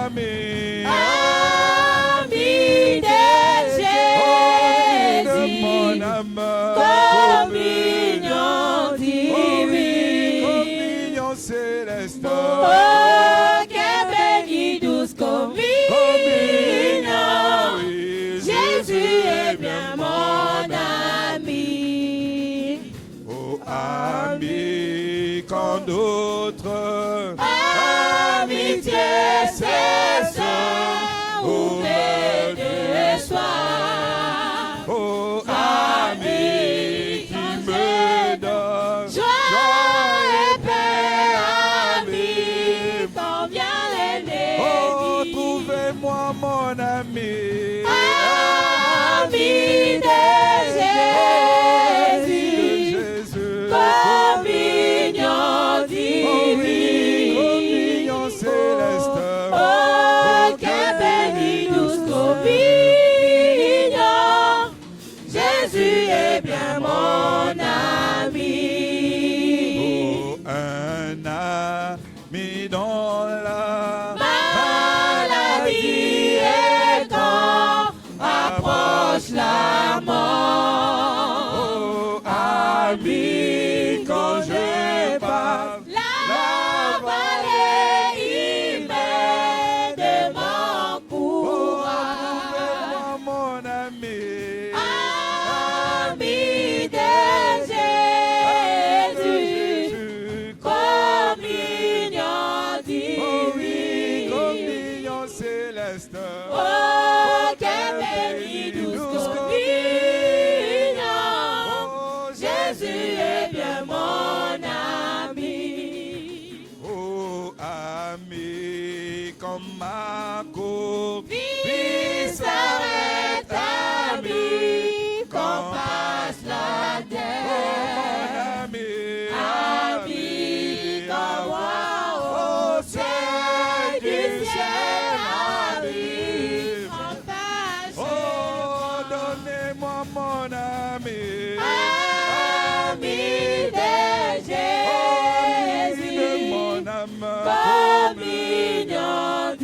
ami. Ami de De Jésus, mon âme. communion divine. Communion céleste. Oh, quelle bénie douce communion. Oui, Jésus est bien mon ami. Oh, ami, quand d'autres Amitié cesse, ouvert de soir. oh, ami qui me donne Joie et paix, ami, quand vient l'ennemi. oh, trouvez-moi mon ami. Ami de Jésus, Jésus. communion Oh oui, divine. communion céleste. Oh, quelle bénie douce communion. Jésus est bien mon ami. Oh, un ami dans la Maladie et quand approche la mort. oh, ami, quand je parle, La vallée humaine de mon courage. oh, mon ami. Ami de Jésus, communion Oh oui, divine. communion céleste. Oh, quelle bénie douce communion. Oh, Jésus est bien mon ami. oh, ami, comme ma copine. Vie s'arrête, ami, qu'on passe la terre. Ami, Ami, qu'on voit au ciel du ciel, ami, qu'on passe. oh, donnez-moi mon ami. Ami de De Jésus, mon âme. communion Oh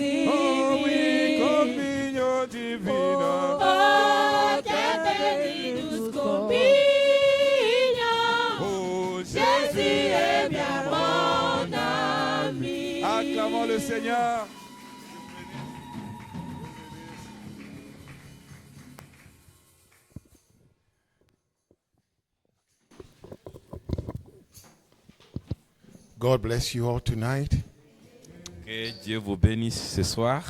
oui, divine. communion divine. Oh, quelle bénie douce communion. Oh, Jésus est bien mon ami. acclamons le Seigneur. God bless you all tonight. Que Dieu vous bénisse ce soir.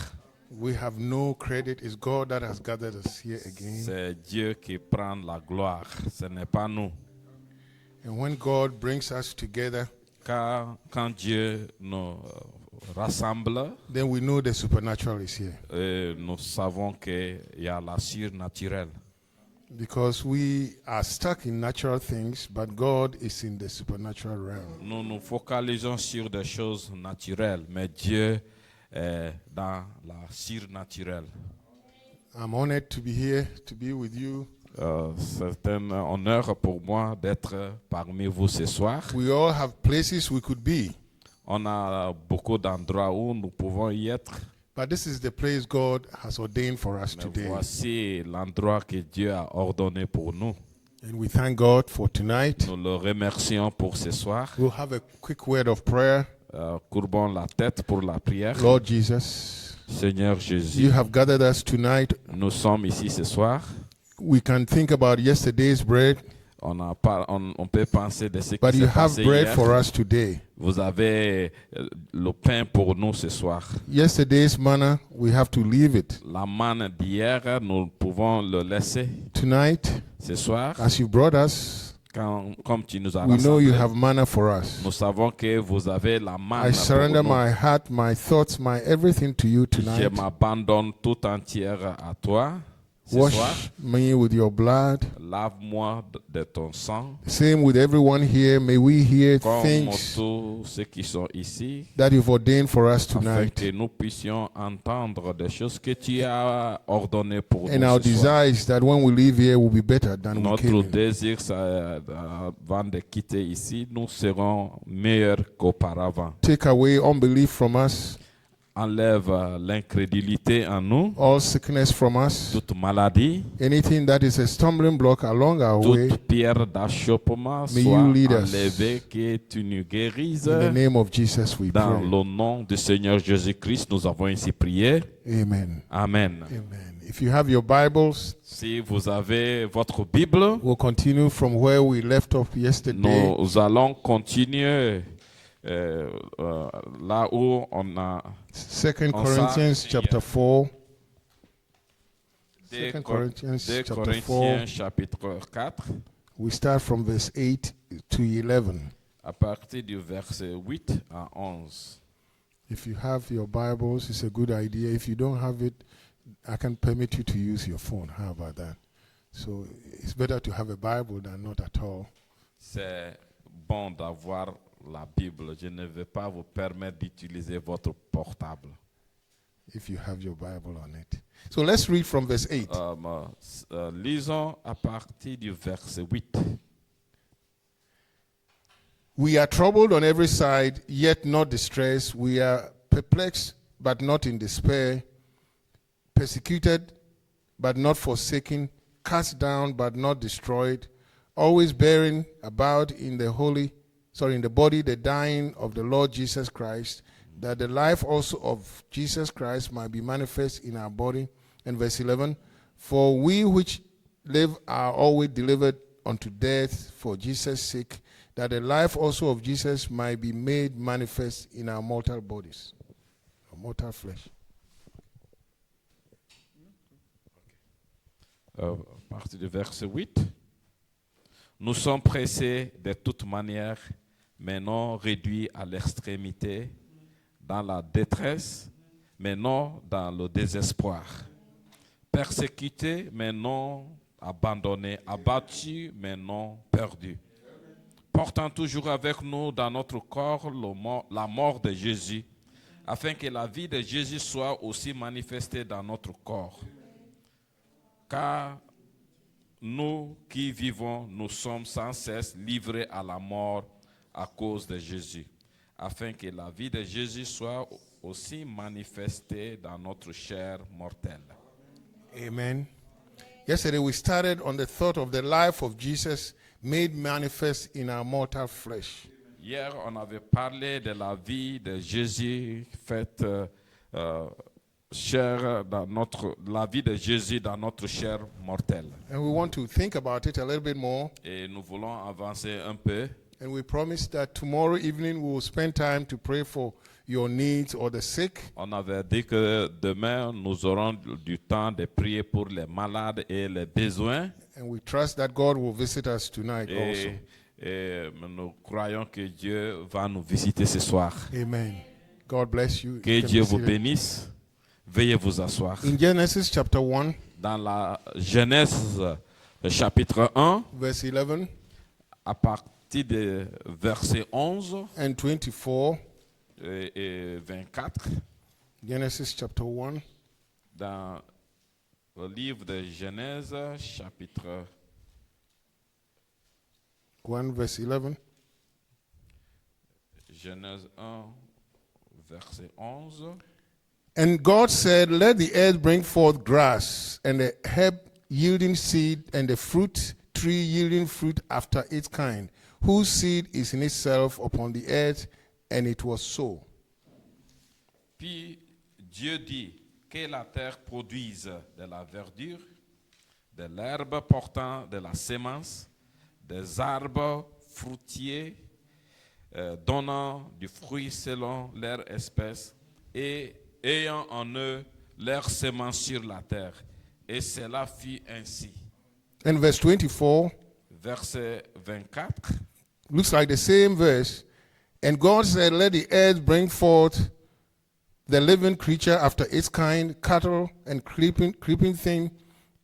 We have no credit. It's God that has gathered us here again. C'est Dieu qui prend la gloire. Ce n'est pas nous. And when God brings us together, Car quand Dieu nous rassemble, then we know the supernatural is here. nous savons qu'il y a la surnaturelle. Because we are stuck in natural things, but God is in the supernatural realm. Nous nous focalisons sur des choses naturelles, mais Dieu est dans la surnaturelle. I'm honored to be here, to be with you. C'est un honneur pour moi d'être parmi vous ce soir. We all have places we could be, On a beaucoup d'endroits où nous pouvons y être. but this is the place God has ordained for us Mais today. voici l'endroit que Dieu a ordonné pour nous. And we thank God for tonight. Nous le remercions pour ce soir. We'll have a quick word of prayer. Courbons la tête pour la prière. Lord Jesus, Seigneur Jésus, you have gathered us tonight. nous sommes ici ce soir. We can think about yesterday's bread, On peut penser de ce but qui you s'est have passé bread hier. for us today. Vous avez le pain pour nous ce soir. Yesterday's manna, we have to leave it. La manne d'hier, nous pouvons le laisser. Tonight, Ce soir, as you brought us, comme tu nous as we know you rassemblés, have manna for us. nous savons que vous avez la manne I surrender pour nous. my heart, my thoughts, my everything to you Je tonight. m'abandonne tout entière à toi ce soir. Wash me with your blood. Lave-moi de ton sang. Same with everyone here. May we hear Comme things tous ceux qui sont ici, that you've ordained for us afin tonight. que nous puissions entendre des choses que tu as ordonnées pour And nous our ce soir. desire is that when we leave here, we'll be better than we Notre came in. désir, avant de quitter ici, nous serons meilleurs qu'auparavant. Take away unbelief from us. enlève l'incrédulité en nous, all sickness from us, toute maladie, anything that is a stumbling block along our way. toute pierre d'achoppement May soit you lead us. enlevée, que tu nous guérisses. In the name of Jesus we Dans pray. le nom du Seigneur Jésus-Christ, nous avons ainsi prié. Amen. Amen. Amen. If you have your Bibles, Si vous avez votre Bible, we'll continue from where we left off yesterday. nous allons continuer là où on a 2 On Corinthians s'en- chapter 4. 2 2 Corinthians chapter 4. Corinthiens chapitre 4, We start from verse 8 to 11. à partir du verset 8 à 11. If you have your Bibles, it's a good idea. If you don't have it, I can permit you to use your phone. How about that? So it's better to have a Bible than not at all. C'est bon d'avoir la Bible. Je ne vais pas vous permettre d'utiliser votre portable. If you have your Bible on it. So let's read from verse 8. Lisons à partir du verset 8. We are troubled on every side, yet not distressed. We are perplexed, but not in despair. Persecuted, but not forsaken. Cast down, but not destroyed. Always bearing about in the body the dying of the Lord Jesus Christ, that the life also of Jesus Christ might be manifest in our body. And verse 11, for we which live are always delivered unto death for Jesus' sake, that the life also of Jesus might be made manifest in our mortal bodies, our mortal flesh. À partir du verset 8. Nous sommes pressés de toute manière, mais non réduits à l'extrémité, dans la détresse, mais non dans le désespoir. Persécutés, mais non abandonnés. Abattus, mais non perdus. Portant toujours avec nous dans notre corps la mort de Jésus, afin que la vie de Jésus soit aussi manifestée dans notre corps. Car nous qui vivons, nous sommes sans cesse livrés à la mort à cause de Jésus, afin que la vie de Jésus soit aussi manifestée dans notre chair mortelle. Amen. Yesterday we started on the thought of the life of Jesus made manifest in our mortal flesh. Hier, on avait parlé de la vie de Jésus faite chair dans la vie de Jésus dans notre chair mortelle. And we want to think about it a little bit more. Et nous voulons avancer un peu. And we promise that tomorrow evening we will spend time to pray for your needs or the sick. On avait dit que demain, nous aurons du temps de prier pour les malades et les besoins. And we trust that God will visit us tonight also. Et nous croyons que Dieu va nous visiter ce soir. Amen. God bless you. Que You can Dieu be vous seated. bénisse. Veuillez vous asseoir. In Genesis chapter 1, Dans la Genèse chapitre 1, verse 11 à partir de verset 11 and 24, et 24, Genesis chapter 1, dans le livre de Genèse chapitre 1 verse 11. Genèse 1, verset 11. And God said, let the earth bring forth grass, and the herb yielding seed, and the fruit tree yielding fruit after its kind, whose seed is in itself upon the earth. And it was so. Puis Dieu dit que la terre produise de la verdure, de l'herbe portant de la sémence, des arbres fruitiers donnant du fruit selon leur espèce et ayant en eux leur sémence sur la terre. Et cela fut ainsi. And verse 24 Verset 24. looks like the same verse. And God said, let the earth bring forth the living creature after its kind, cattle and creeping thing,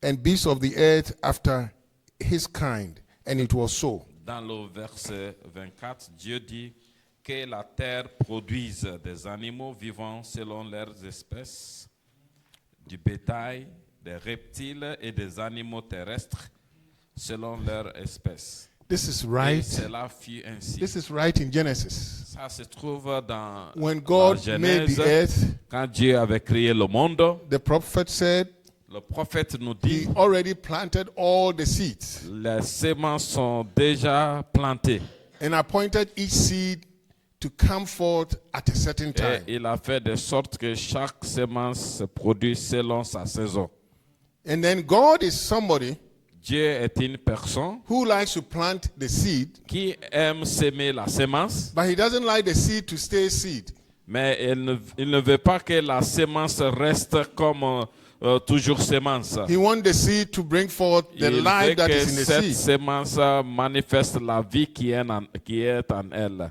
and beasts of the earth after his kind. And it was so. Dans le verset 24, Dieu dit que la terre produise des animaux vivants selon leurs espèces, du bétail, des reptiles et des animaux terrestres selon leur espèce. This is Et right. cela fut ainsi. This is right in Genesis. Ça se trouve dans When la God made Genèse. the earth, Quand Dieu avait créé le monde, the prophet said le prophète nous he dit already planted all the seeds les semences sont déjà plantées. and appointed each seed to come forth at a certain Et time. il a fait de sorte que chaque semence se produise selon sa saison. And then God is somebody Dieu est une personne who likes to plant the seed, qui aime s'aimer la semence, but he doesn't like the seed to stay seed. mais il ne veut pas que la semence reste comme toujours semence. He wants the seed to bring forth the Il veut life that que is in the cette seed. semence manifeste la vie qui est en elle.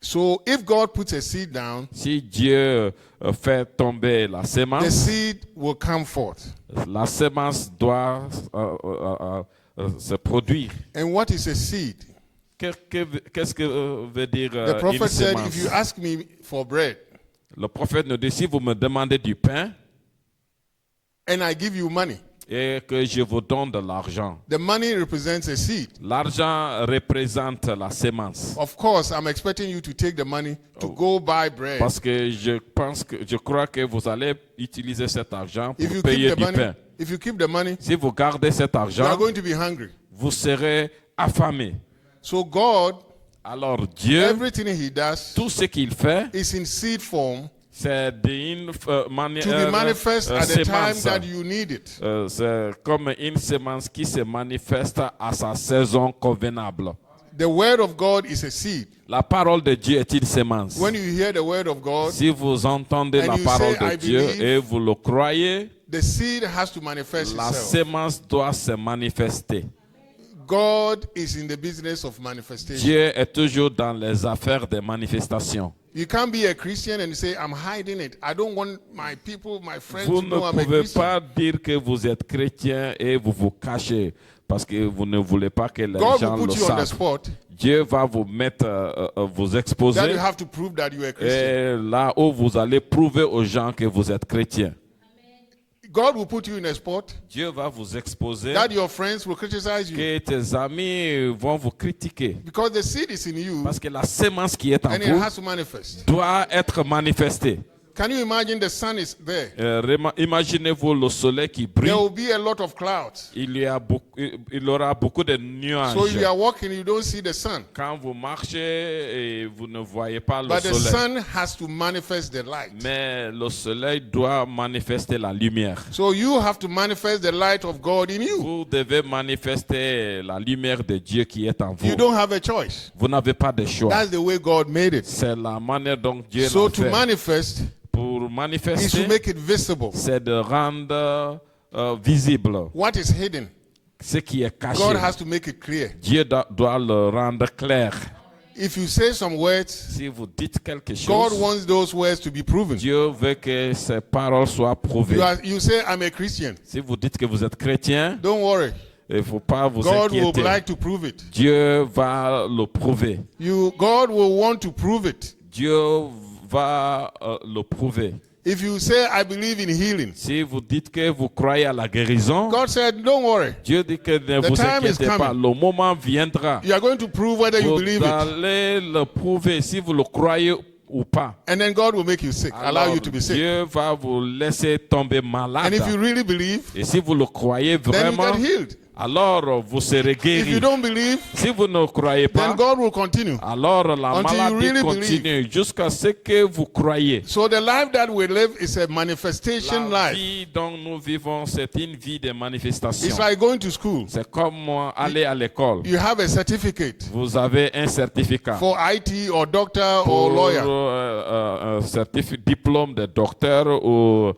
So if God puts a seed down, Si Dieu fait tomber la the semence, seed will come forth. la semence doit se produire. And what is a seed? Qu'est-ce que veut dire The une prophet said, semence? if you ask me for bread Le prophète nous dit, si vous me demandez du pain and I give you money, et que je vous donne de l'argent, the money represents a seed. l'argent représente la semence. Of course, I'm expecting you to take the money to go buy bread. Parce que je crois que vous allez utiliser cet argent If pour you payer keep the du money, pain. if you keep the money, Si vous gardez cet you are argent, going to be hungry. vous serez affamé. So God, Alors Dieu, everything he does tout ce qu'il fait, is in seed form c'est d'une manière to be manifest at the time semence. that you need it. C'est comme une semence qui se manifeste à sa saison convenable. The word of God is a seed. La parole de Dieu est une semence. When you hear the word of God, Si vous entendez and la you parole say, de "I Dieu believe", et vous le croyez, the seed has to manifest la itself. semence doit se manifester. God is in the business of manifestation. Dieu est toujours dans les affaires des manifestations. You can't be a Christian and say, I'm hiding it. I don't want my people, my friends Vous to ne know I'm a pouvez Christian. pas dire que vous êtes chrétien et vous vous cachez parce que vous ne voulez pas que les God gens will le put you on the savent. spot Dieu va vous mettre, vous that exposer you have to prove that you're a Christian. et là où vous allez prouver aux gens que vous êtes chrétien. God will put you in a spot Dieu va vous exposer that your friends will criticize you que tes amis vont vous critiquer because the seed is in you parce que la semence qui est en and it vous has to manifest. doit être manifestée. Can you imagine the sun is there? Imaginez-vous le soleil qui brille. There will be a lot of clouds. Il aura beaucoup de nuages. So if you are walking, you don't see the sun. Quand vous marchez et vous ne voyez pas le But the soleil. sun has to manifest the light. Mais le soleil doit manifester la lumière. So you have to manifest the light of God in you. Vous devez manifester la lumière de Dieu qui est en vous. You don't have a choice. Vous n'avez pas de choix. That's the way God made it. C'est la manière dont Dieu So l'a to fait. manifest Pour is to manifester, make it visible. c'est de rendre visible What is hidden, ce qui est caché. God has to make it clear. Dieu doit le rendre clair. If you say some words, Si vous dites quelque God chose, wants those words to be proven. Dieu veut que ces paroles soient prouvées. You say, I'm a Christian. Si vous dites que vous êtes chrétien, Don't worry. il ne faut pas vous God will inquiéter. like to prove it. Dieu va le prouver. God will want to prove it. Dieu va le prouver. If you say, I believe in healing, Si vous dites que vous croyez à la guérison, God said, don't worry. Dieu dit que ne The vous time is inquiétez pas, coming. le moment viendra. You are going to prove whether you Vous believe it. allez le prouver si vous le croyez ou pas. And then God will make you sick, allow Alors, you to be sick. Dieu va vous laisser tomber malade. And if you really believe, Et si vous le croyez then you vraiment, get healed. alors vous serez If you guéri. don't believe, Si vous ne croyez pas, then God will continue. alors la Until you maladie really continue jusqu'à ce que vous croyez. So the life that we live is a manifestation La life. vie dont nous vivons, c'est une vie de manifestation. It's like going to school. C'est comme aller à l'école. You have a certificate Vous avez un certificat for IT or doctor pour or lawyer. un diplôme de docteur ou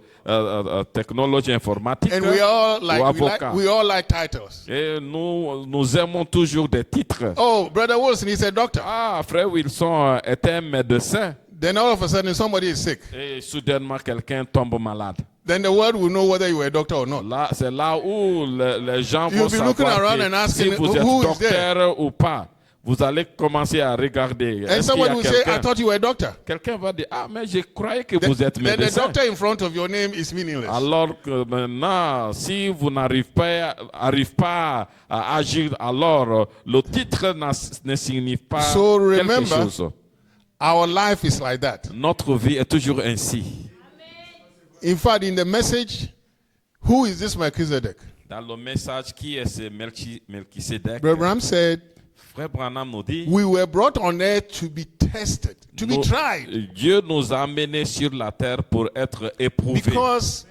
technologie informatique And we all ou like avocat. we all like titles. Et nous aimons toujours des titres. Oh, Brother Wilson, he's a doctor. Ah, frère Wilson est un médecin. Then all of a sudden somebody is sick. Et soudainement, quelqu'un tombe malade. Then the world will know whether you were a doctor or not. Là, c'est là où les gens You'll vont be looking savoir around que and asking, si vous êtes who is there? docteur ou pas. vous allez commencer à regarder. And Est-ce qu'il y someone a will say, I quelqu'un? thought you were a doctor. Quelqu'un va dire, ah, mais je croyais que vous êtes Then the médecin. doctor in front of your name is meaningless. Alors que maintenant, si vous n'arrivez pas à agir, alors le titre ne signifie pas So quelque remember- chose. Our life is like that. Notre vie est toujours ainsi. In fact, in the message, who is this Melchizedek? Dans le message, qui est ce Melchisedec? Brother Branham said, Frère Branham nous dit, we were brought on earth to be tested, to be nous- tried. Dieu nous a amenés sur la terre pour être éprouvés. Because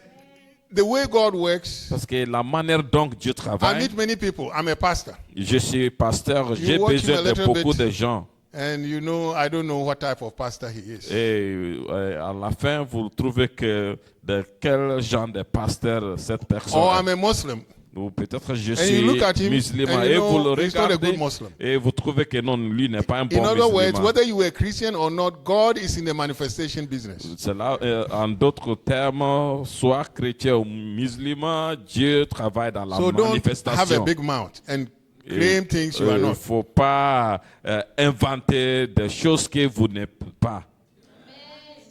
the way God works, Parce que la manière dont Dieu I travaille, meet many people. I'm a pastor. je suis pasteur, j'ai watch him besoin a de little beaucoup bit. de gens. And you know, I don't know what type of pastor he is. Et à la fin, vous trouvez que de quel genre de pasteur cette personne Or est. I'm a Muslim. Ou peut-être je And suis you look at him musulman and et you vous le know he's not a regardez good Muslim. et vous trouvez que non, lui n'est pas un bon In other words, musulman. whether you were Christian or not, God is in the manifestation business. Cela, en d'autres termes, soit chrétien ou musulman, Dieu travaille dans la So don't have a manifestation. big mouth and claim things you are Il ne not. faut pas inventer des choses que vous n'êtes pas.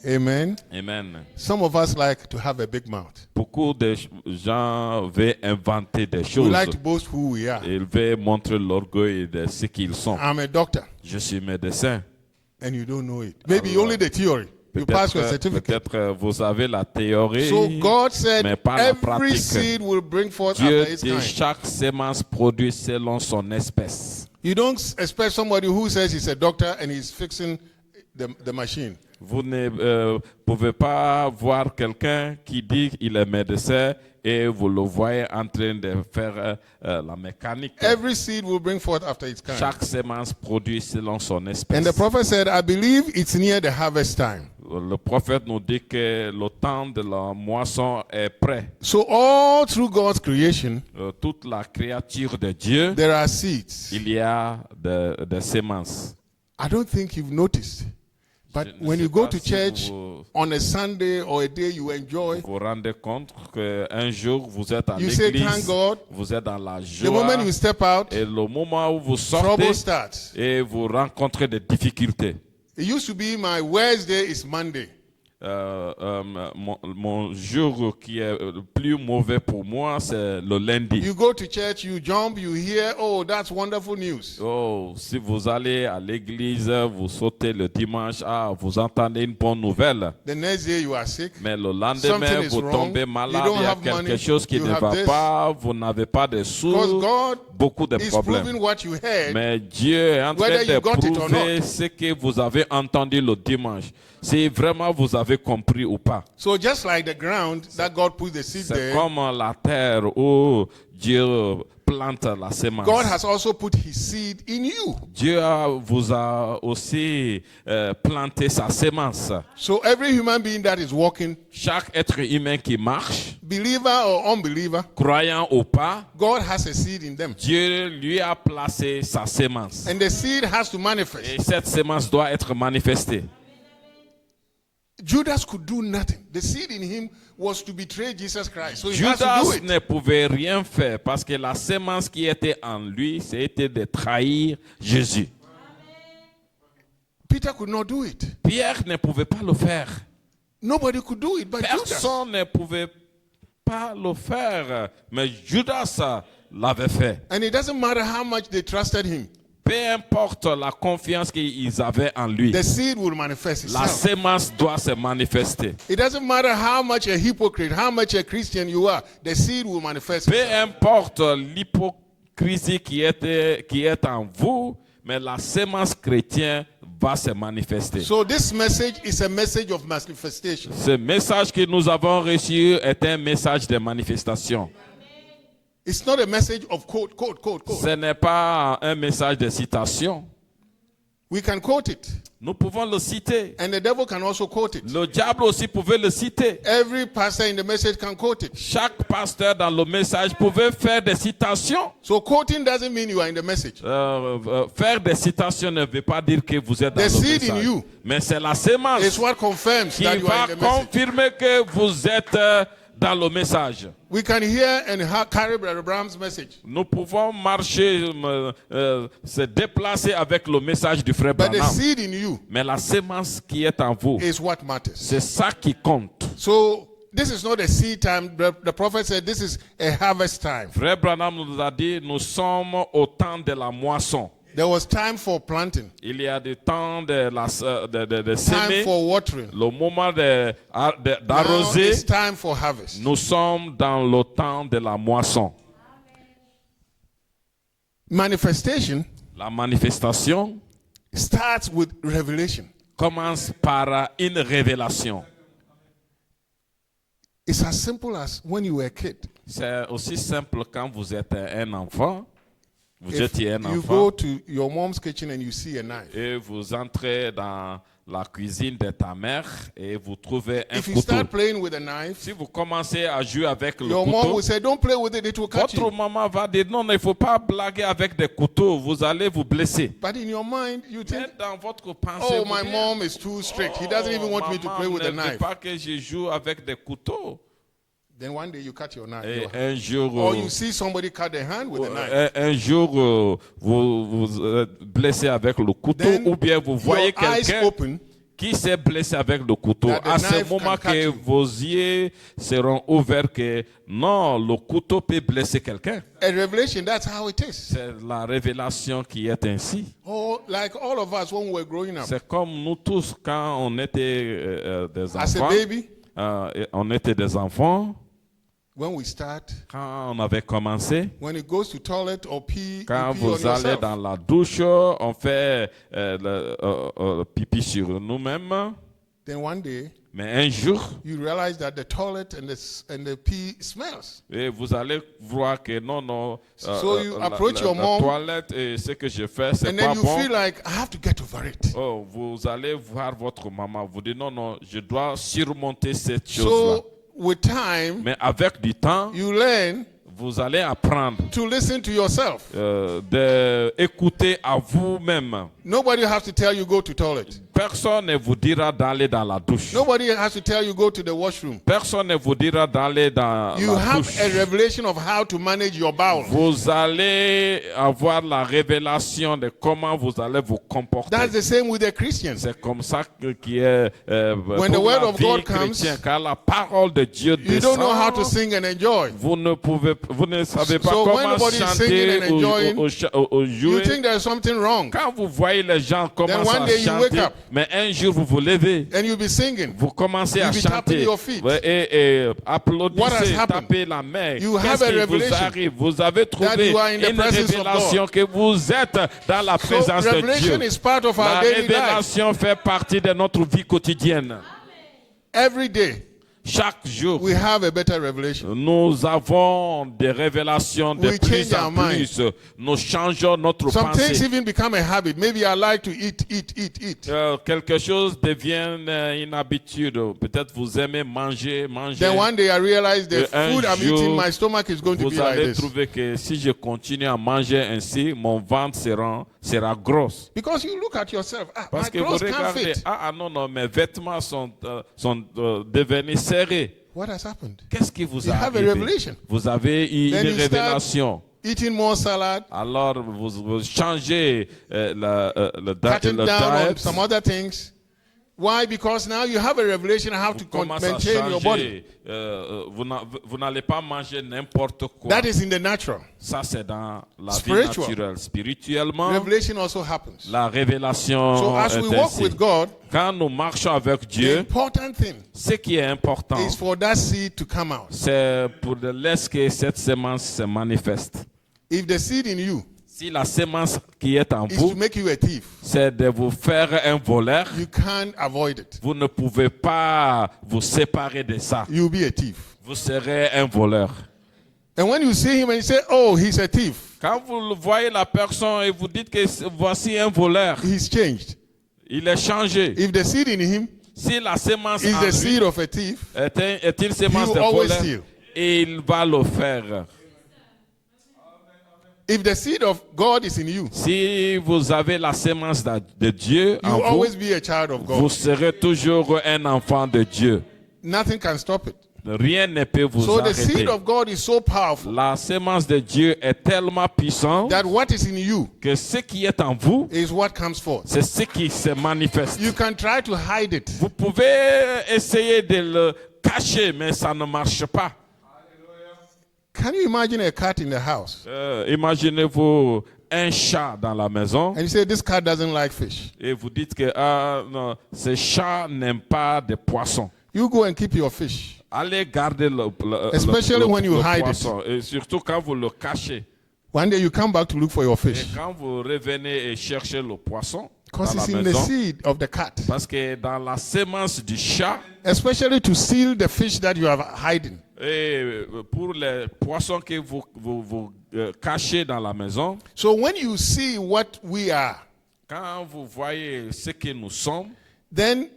Amen. Amen. Some of us like to have a big mouth. Beaucoup de gens veulent inventer des We choses. like to boast who we are. Ils veulent montrer l'orgueil de ce qu'ils sont. I'm a doctor, Je suis médecin. and you don't know it. Maybe only the theory. You pass your certificate. Peut-être vous avez la théorie, So God said, mais pas la every pratique. seed will bring forth Dieu after its dit kind. chaque sémence produit selon son espèce. You don't expect somebody who says he's a doctor and he's fixing the machine. Vous ne pouvez pas voir quelqu'un qui dit qu'il est médecin et vous le voyez en train de faire la mécanique. Every seed will bring forth after its kind. Chaque sémence produit selon son And espèce. the prophet said, I believe it's near the harvest time. Le prophète nous dit que le temps de la moisson est prêt. So all through God's creation, Toute la créature de Dieu, there are seeds. il y a des sémences. I don't think you've noticed. But Je ne when sais you go pas to si church vous on a Sunday or a day you enjoy, vous rendez compte qu'un jour vous êtes à you say, l'église, thank God. vous êtes dans la The joie, moment you step out, et le moment où vous sortez trouble starts. et vous rencontrez des difficultés. It used to be my Wednesday is Monday. Mon jour qui est le plus mauvais pour moi, c'est le lundi. You go to church, you jump, you hear, oh, that's wonderful news. Oh, si vous allez à l'église, vous sautez le dimanche, vous entendez une bonne nouvelle. The next day you are sick. Mais le Something lendemain, is vous wrong. tombez You malade, don't il y a have quelque money. chose qui You ne have va this. pas, vous n'avez pas de Because sous, God beaucoup de is problèmes. proving what you heard. Mais Dieu est en train Whether de you got it or prouver not. ce que vous avez entendu le dimanche. Si vraiment vous avez compris ou pas. So just like the ground that God put the seed C'est there, comme la terre où Dieu plante la sémence. God has also put his seed in you. Dieu vous a aussi planté sa sémence. So every human being that is walking, Chaque être humain qui marche, believer or unbeliever, croyant ou pas, God has a seed in them. Dieu lui a placé sa sémence. And the seed has to Et manifest. cette sémence doit être manifestée. Judas could do nothing. The seed in him was to betray Jesus Christ. So he has to do Judas it. ne pouvait rien faire parce que la sémence qui était en lui, c'était de trahir Jésus. Peter could not do it. Pierre ne pouvait pas le faire. Nobody could do it but Judas. Personne ne pouvait pas le faire, mais Judas l'avait fait. And it doesn't matter how much they trusted him. Peu importe la confiance qu'ils avaient en lui, The seed will manifest la itself. sémence doit se manifester. It doesn't matter how much a hypocrite, how much a Christian you are. The seed will manifest Peu itself. importe l'hypocrisie qui est en vous, mais la sémence chrétienne va se manifester. So this message is a message of manifestation. Ce message que nous avons reçu est un message de manifestation. It's not a message of quote, quote, quote, quote. Ce n'est pas un message de citation. We can quote it. Nous pouvons le citer. And the devil can also quote it. Le diable aussi pouvait le citer. Every pastor in the message can quote it. Chaque pasteur dans le message pouvait faire des citations. So quoting doesn't mean you are in the message. Faire des citations ne veut pas dire que vous êtes dans The le seed in message. you Mais c'est la It's sémence what confirms qui that you are va in the message. confirmer que vous êtes dans le message. We can hear and carry Brother Branham's message. Nous pouvons marcher, se déplacer avec le message du frère But the Branham. seed in you Mais la sémence qui est en vous, is what matters. c'est ça qui compte. So this is not a seed time. The prophet said this is a harvest time. Frère Branham nous a dit, nous sommes au temps de la moisson. There was time for planting, Il y a du temps de time semer, for watering. le moment Now d'arroser. it's time for harvest. Nous sommes dans le temps de la moisson. Manifestation La manifestation starts with revelation. commence par une révélation. It's as simple as when you were a kid. C'est aussi simple quand vous êtes un enfant. Vous If étiez un you go enfant to your mom's kitchen and you see a knife, et vous entrez dans la cuisine de ta mère et vous trouvez un if you couteau. start playing with a knife, Si vous commencez à jouer avec le your mom couteau, will say, "Don't play with it; it will cut votre you." maman va dire non, il ne faut pas blaguer avec des couteaux, vous allez vous blesser. But in your mind, you Mais think, dans votre pensée, "Oh, vous my dites, mom is too strict. He doesn't even want me to maman play with a ne veut knife." pas que je joue avec des couteaux. Then one day you cut your knife, Et un jour, or you see somebody cut their hand with a knife. un jour, vous êtes blessé avec le couteau, Then ou bien vous voyez your eyes quelqu'un open, qui s'est blessé avec le couteau. that the À ce knife moment can cut que you. vos yeux seront ouverts que non, le couteau peut blesser quelqu'un. a revelation. That's how it is. C'est la révélation qui est ainsi. Oh, like all of us when we were growing up, C'est comme nous tous quand on était des as a enfants. baby, On était des enfants when we start, quand on avait commencé. when it goes to toilet or pee, Quand you pee on vous allez yourself. dans la douche, on fait le pipi sur nous-mêmes. Then one day Mais un jour, you realize that the toilet and the pee smells. et vous allez voir que non, So you approach your la mom, toilette et ce que je fais, c'est And pas then you bon. feel like I have to get over it. Oh, vous allez voir votre maman, vous dites non, je dois surmonter cette chose-là. So with time, Mais avec du temps, you learn vous allez apprendre to listen to yourself. d'écouter à vous-même. Nobody has to tell you go to toilet. Personne ne vous dira d'aller dans la douche. Nobody has to tell you go to the washroom. Personne ne vous dira d'aller dans You la have douche. a revelation of how to manage your bowel. Vous allez avoir la révélation de comment vous allez vous comporter. That's the same with the Christians. C'est comme ça qui est When the pour word la of vie God comes, chrétienne, car la parole de Dieu You don't know how to descend. sing and enjoy. Vous ne savez pas So when comment nobody is singing chanter and enjoying, ou You jouer. think there's something wrong. Quand vous voyez les gens commencer one à day you wake chanter, up. mais un jour vous vous levez, And you'll be singing. vous commencez à You'll be tapping chanter your feet. ouais, et What has applaudissez, happened? tapez la main. You have Qu'est-ce a qui vous revelation arrive? Vous avez trouvé you are in the une presence of révélation que vous êtes dans la So présence de revelation Dieu. is part of our La daily life. révélation fait partie de notre vie quotidienne. Every day Chaque jour, we have a better revelation. nous avons des révélations de We plus change en our mind. plus. Nous changeons notre Some things pensée. even become a habit. Maybe I like to eat. Quelque chose devient une habitude. Peut-être vous aimez manger. Then one day I realize the Un food I'm jour, eating, my stomach is going to be Vous like allez this. trouver que si je continue à manger ainsi, mon ventre sera grosse. Because you look at yourself, my Parce que vous clothes can't regardez, fit. non, mes vêtements sont devenus serrés. What has happened? Qu'est-ce qui vous You a have a arrivé? revelation. Vous avez eu Then une you start révélation. Eating more salad, Alors, vous changez le cutting down on diet. some other things. Why? Because now you have a revelation how to Vous commencez à maintain your body. changer. Vous n'allez pas manger n'importe quoi. That is in the natural. Ça, c'est dans la Spiritual. vie naturelle. Spirituellement, Revelation also happens. la révélation So as est we walk ainsi. with God, Quand nous marchons avec the Dieu, important thing ce qui est important, is for that seed to come out. c'est pour de laisser que cette semence se manifeste. If the seed in you Si la semence qui est en is vous, to make you a thief, c'est de vous faire un voleur, you can't avoid it. vous ne pouvez pas vous séparer de ça. You'll be a thief. Vous serez un voleur. And when you see him and you say, "Oh, he's a thief," Quand vous voyez la personne et vous dites que voici un voleur, he's changed. il est changé. If the seed in him Si la semence is en the lui seed of a thief, est une semence He de will always voleur, steal. il va le faire. if the seed of God is in you, Si vous avez la semence de Dieu you en will vous, always be a child of vous God. serez toujours un enfant de Dieu. Nothing can stop it. Rien ne peut vous So the arrêter. seed of God is so powerful La sémence de Dieu est tellement puissante that what is in you que ce qui est en vous, is what comes forth. c'est ce qui se manifeste. You can try to hide it. Vous pouvez essayer de le cacher, mais ça ne marche pas. Can you imagine a cat in the house? Imaginez-vous un chat dans la maison And you say, this cat doesn't like fish. et vous dites que non, ce chat n'aime pas de poissons. You go and keep your fish. Allez garder Especially when you hide it. poisson, et surtout quand vous le cachez. One day you come back to look for your Et fish. quand vous revenez et cherchez le poisson dans Because la it's in the maison, seed of the cat. parce que dans la sémence du chat, Especially to seal the fish that you are hiding. et pour les poissons que vous cachez dans la maison, So when you see what we are, quand vous voyez ce que nous sommes, then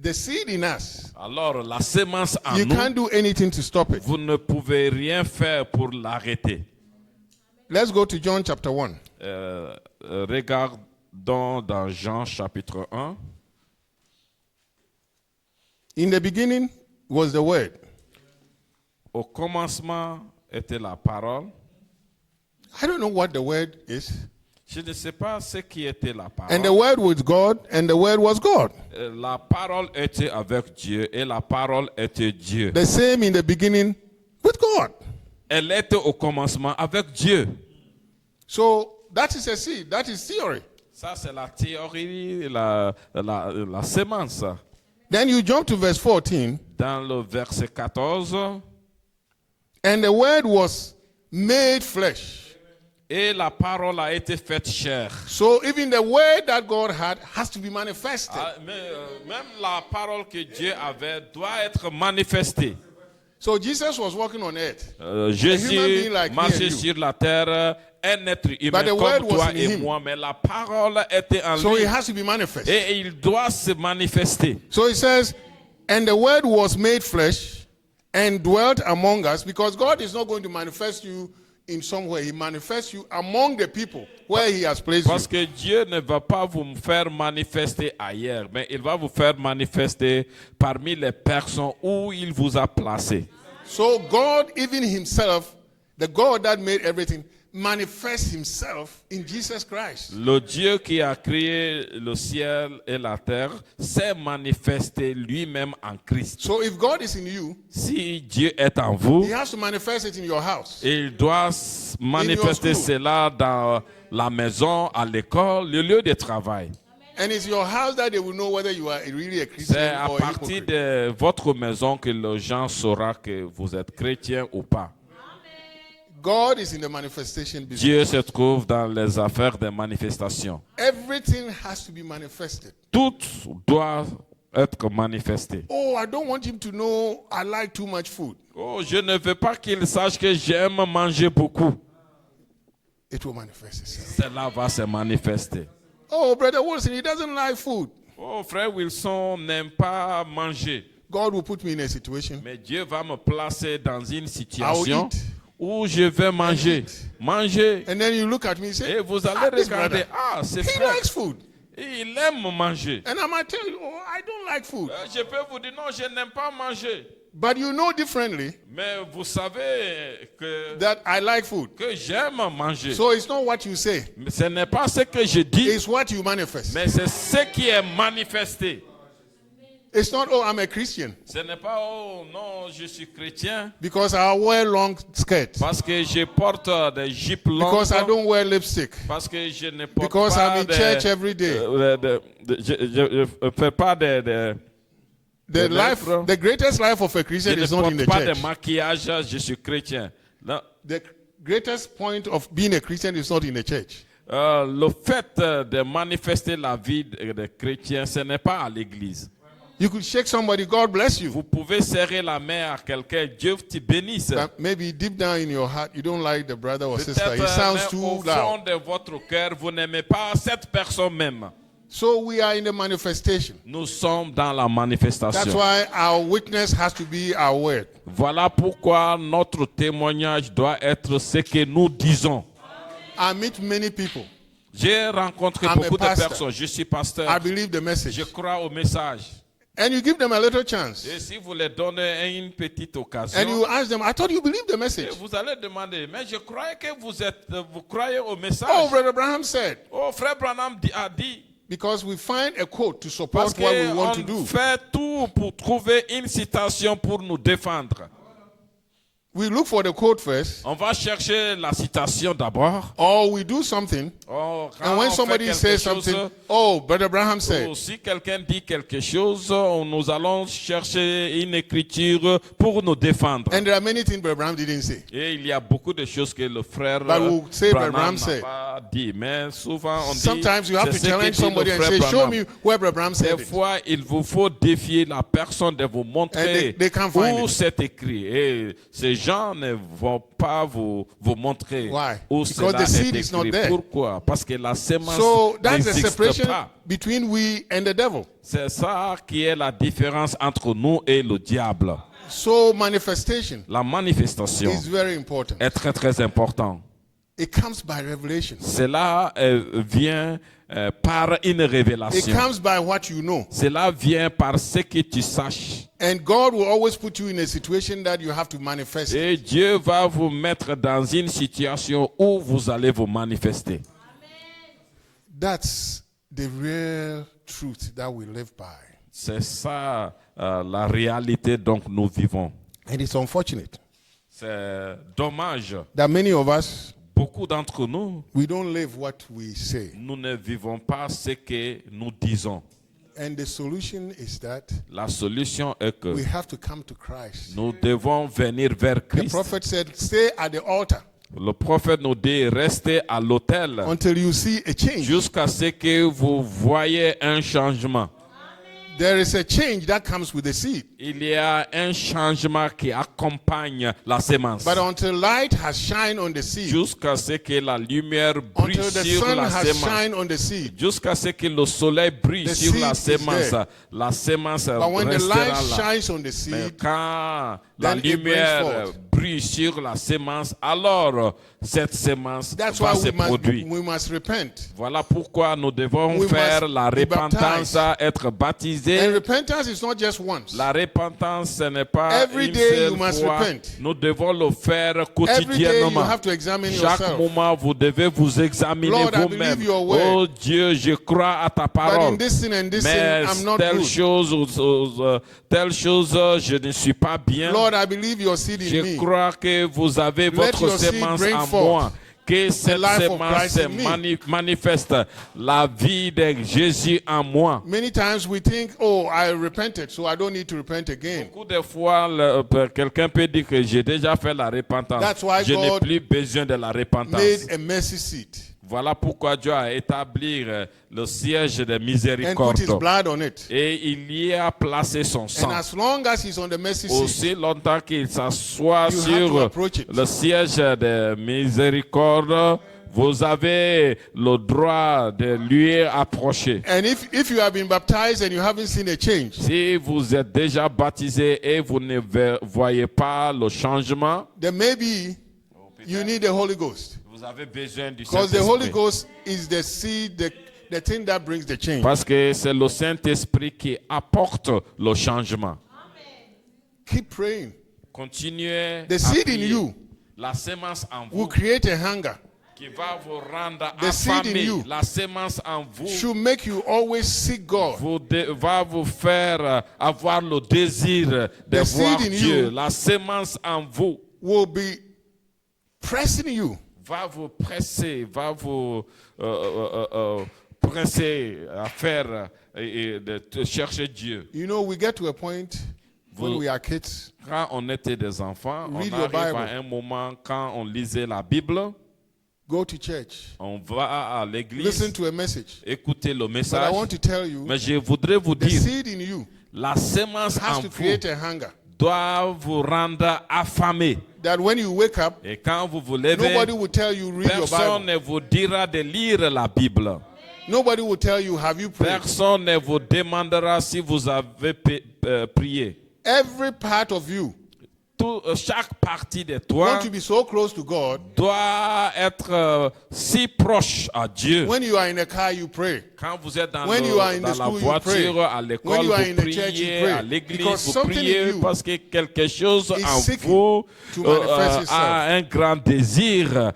the seed in us, alors la sémence en you nous, can't do anything to stop it. vous ne pouvez rien faire pour l'arrêter. Let's go to John chapter 1. Regardons dans Jean chapitre 1. In the beginning was the Word. Au commencement était la parole. I don't know what the Word is. Je ne sais pas ce qui était la parole. And the Word was God, and the Word was God. La parole était avec Dieu et la parole était Dieu. The same in the beginning with God. Elle était au commencement avec Dieu. So that is a seed. That is theory. Ça, c'est la théorie, la sémence. Then you jump to verse 14. Dans le verset 14, And the Word was made flesh. et la parole a été faite chair. So even the Word that God had has to be manifested. Même la parole que Dieu avait doit être manifestée. So Jesus was walking on earth. Jésus being like me marchait and you. sur la terre, un être humain But the word comme was toi in et him. moi, mais la parole était en So lui. it has to be manifest. Et il doit se manifester. So it says, and the Word was made flesh and dwelt among us, because God is not going to manifest you in somewhere. He manifests you among the people where He has placed Parce you. que Dieu ne va pas vous faire manifester ailleurs, mais il va vous faire manifester parmi les personnes où il vous a placé. So God, even Himself, the God that made everything, manifests Himself in Jesus Christ. Le Dieu qui a créé le ciel et la terre s'est manifesté lui-même en Christ. So if God is in you, Si Dieu est en vous, He has to manifest it in your house. il doit manifester school. cela dans la maison, à l'école, le lieu de travail. And it's your house that they will know whether you are really a Christian C'est à or a partir hypocrite. de votre maison que les gens sauront que vous êtes chrétien ou pas. God is in the manifestation business. Dieu se trouve dans les affaires de manifestation. Everything has to be manifested. Tout doit être manifesté. Oh, I don't want him to know I like too much food. Oh, je ne veux pas qu'il sache que j'aime manger beaucoup. It will manifest itself. Cela va se manifester. Oh, Brother Wilson, he doesn't like food. Oh, frère Wilson n'aime pas manger. God will put me in a situation. Mais Dieu va me placer dans une I'll situation eat. où je vais manger. Manger. And then you look at me and say, Et vous "Ah, allez this regarder, brother, ah, c'est he frère. likes food. Il aime manger. And I might tell you, oh, I don't like food. Je peux vous dire, non, je n'aime pas manger. But you know differently Mais vous savez that I like food. que j'aime manger. So it's not what you say. Mais ce n'est pas ce que je dis, It's what you manifest. mais c'est ce qui est manifesté. It's not, oh, I'm a Christian Ce n'est pas, oh non, je suis chrétien because I wear long skirts. parce que je porte des jupes longues, Because I don't wear lipstick. parce que je ne porte Because pas I'm in church every day. je ne fais pas de The life, lèvres. the greatest life of a je Christian ne is not in porte the pas de church. maquillage, je suis chrétien. Non. The greatest point of being a Christian is not in the church. Le fait de manifester la vie des chrétiens, ce n'est pas à l'église. You could shake somebody, God bless you. Vous pouvez serrer la main à quelqu'un, Dieu te bénisse. But maybe deep down in your heart, you don't like the brother or sister. Peut-être It sounds mais too au fond loud. de votre cœur, vous n'aimez pas cette personne même. So we are in the manifestation. Nous sommes dans la That's manifestation. why our witness has to be our word. Voilà pourquoi notre témoignage doit être ce que nous disons. I meet many people. J'ai rencontré I'm beaucoup a de pastor. personnes. Je suis pasteur. I believe the message. Je crois au message. And you give them a little chance. Et si vous leur donnez une petite occasion, And you ask them, I thought you believed the et message. vous allez demander, mais je croyais que vous croyez au message. Oh, Brother Abraham said, Oh, frère Branham a dit, because we find a quote to parce support what we want to qu'on do. fait tout pour trouver une citation pour nous défendre. We look for the quote first, On va chercher la citation d'abord. or we do something, Oh, quand and when on fait somebody quelque says chose, something, oh, Brother Abraham said. ou si quelqu'un dit quelque chose, nous allons chercher une écriture pour nous défendre. And there are many things Brother Abraham didn't say. Et il y a beaucoup de choses que le frère But we'll say Brother Branham Branham n'a said. pas dit. Mais souvent on dit, Sometimes you have c'est to ce que challenge dit le somebody and frère say, show Branham. me where Brother Abraham said Des it. fois, il vous faut défier la personne de vous montrer And they can't find où it. c'est écrit. Et ces gens ne vont pas vous montrer Why? où Because cela the seed est is not écrit. there. Pourquoi? Parce que la sémence So that's the n'existe separation pas. between we and the devil. C'est ça qui est la différence entre nous et le diable. So manifestation La manifestation is very important. est très très important. It comes by revelation. Cela vient par une It révélation. comes by what you know. Cela vient par ce que tu saches. And God will always put you in a situation that you have to manifest. Et Dieu va vous mettre dans une situation où vous allez vous manifester. That's the real truth that we live by. C'est ça la réalité dont nous vivons. And it's unfortunate C'est dommage. that many of us, Beaucoup d'entre nous, we don't live what we say. nous ne vivons pas ce que nous disons. And the solution is that La solution est que we have to come to Christ. nous devons venir vers The Christ. prophet said, stay at the altar Le prophète nous dit, restez à l'autel until you see a change. jusqu'à ce que vous voyez un changement. There is a change that comes with the seed. Il y a un changement qui accompagne la sémence. But until light has shined on the seed, Jusqu'à ce que la lumière brille until the sur sun la has sémence. shined on the seed, Jusqu'à ce que le soleil brille The sur la seed is sémence. there. La sémence but when the restera light là. shines on the Mais seed, quand la then it brings lumière forth. brille sur la sémence, alors cette sémence that's va why se produire. we must repent. Voilà pourquoi nous devons We faire must la be repentance, baptized. être baptisés. And repentance is not just once. La repentance, ce n'est pas Every une day seule you must fois. repent. Nous devons le faire Every day you quotidiennement. have to examine Chaque yourself. moment, vous devez vous examiner Lord, I vous-même. believe your word. Oh Dieu, je crois à ta But parole. in this sin and this sin, Mais I'm not telle good. chose, telle chose, je ne suis pas bien. Lord, I believe your seed in Je me. crois que vous avez votre your seed sémence bring en forth moi. Que cette life of sémence Christ in me. manifeste la vie de Jésus en moi. Many times we think, oh, I repented, so I don't need to repent again. Beaucoup de fois, quelqu'un peut dire que j'ai déjà fait la repentance. That's why Je n'ai God plus besoin de la repentance. Made a mercy seat Voilà pourquoi Dieu a établi le siège de and put miséricorde. his blood on it. Et il y a placé son And sang. as long as he's on the mercy seat, Aussi longtemps qu'il s'assoit You have to sur approach it. le siège de miséricorde, vous avez le droit de lui approcher. and if you have been baptized and you haven't seen a change, Si vous êtes déjà baptisé et vous ne voyez pas le changement, then maybe you need the Holy Ghost. vous avez besoin du Because the Holy Saint-Esprit. Ghost is the seed, the thing that brings the change. Parce que c'est le Saint-Esprit qui apporte le changement. Keep praying. Continuez The à seed in prier. you La sémence en will vous create a hunger. qui va vous rendre The seed in affamé. you La sémence en vous Should make you always seek God. va vous faire avoir le désir de The voir seed in Dieu. you La sémence en vous Will be pressing you. va vous presser, va vous presser à faire et de chercher Dieu. You know, we get to a point when Vous- we are kids. Quand on était des enfants, on Read your arrive Bible. à un moment quand on lisait la Bible, Go to church. on va à l'église, Listen to a message. écouter le But I message. want to tell you, Mais je voudrais vous the dire, seed in you la sémence has en to vous create a hunger. doit vous rendre affamé. That when you wake up, Et quand vous vous levez, nobody will tell you read your personne Bible. ne vous dira de lire la Bible. Nobody will tell you have you prayed. Personne ne vous demandera si vous avez prié. Every part of you chaque partie de want toi to be so close to God. doit être si proche à Dieu. When you are in a car, you pray. Quand vous êtes dans, When you are in dans the la school, you voiture, pray. à When l'école, you are vous in the church, you priez, pray. à l'église, Because vous something in priez, you parce que quelque chose is en seeking vous to manifest itself. a un grand désir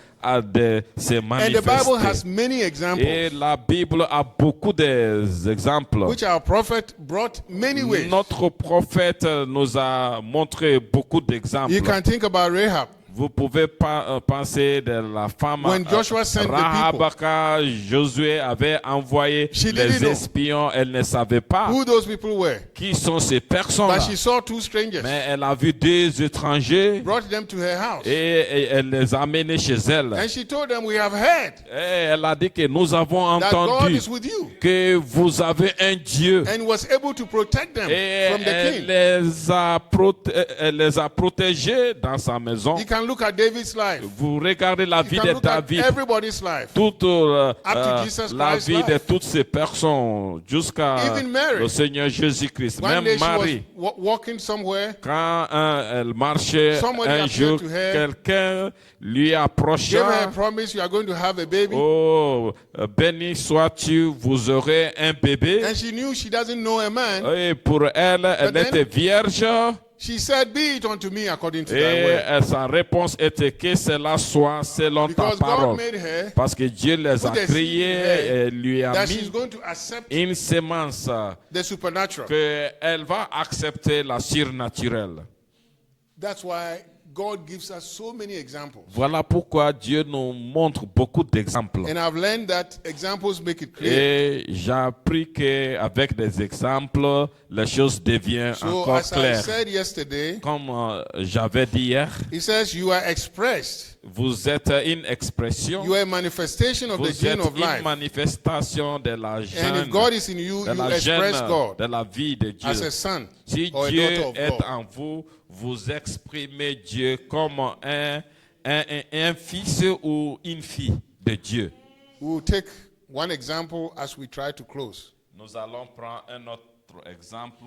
de se And the Bible has manifester. many Et examples, la Bible a beaucoup d'exemples. which our prophet brought many ways. Notre prophète nous a montré beaucoup You d'exemples. can think about Rahab. Vous pouvez pas penser de la femme When Joshua sent the Rahab, people, quand Josué avait envoyé she les didn't know espions, elle ne savait pas who those people were. qui sont ces personnes-là. But she saw two strangers, Mais elle a vu deux étrangers brought them to her house. et elle les a amenés chez elle. And she told them, we have heard Et elle a dit que nous avons that God entendu is with you. que vous avez un Dieu. And was able to protect them Et from the elle king. elle les a protégés dans sa maison. You can look at David's life. Vous regardez la You vie can de look at David, everybody's life. toute to Jesus la Christ's vie de life. toutes ces personnes jusqu'à Even Mary. le Seigneur Jésus-Christ. One day Même she was Marie, walking somewhere, quand elle marchait Somebody un appeared jour, to her, quelqu'un lui gave her a approcha. promise, you are going to have a baby. Oh, béni sois-tu, vous aurez un bébé. And she knew she doesn't know a man. Et pour elle, elle then- était vierge. She said, be it unto me according to thy Et word. sa réponse était que cela soit selon ta Because God parole. made her Parce que Dieu les a put a seed créés in her et lui a that she's mis going to accept une sémence the supernatural. qu'elle va accepter la surnaturelle. That's why God gives us so many examples. Voilà pourquoi Dieu nous montre beaucoup d'exemples. And I've learned that examples make it clear. Et j'ai appris qu'avec des exemples, les choses deviennent So encore as I claires. said yesterday, Comme j'avais dit hier, he says you are expressed. vous êtes une expression, You are a manifestation of the vous êtes gene of une life. manifestation de la And if gêne, God is in you, de you la express gêne God de la vie de Dieu. as a son Si or a Dieu daughter of est God. en vous, vous exprimez Dieu comme un fils ou une fille de Dieu. We will take one example as we try to close. Nous allons prendre un autre exemple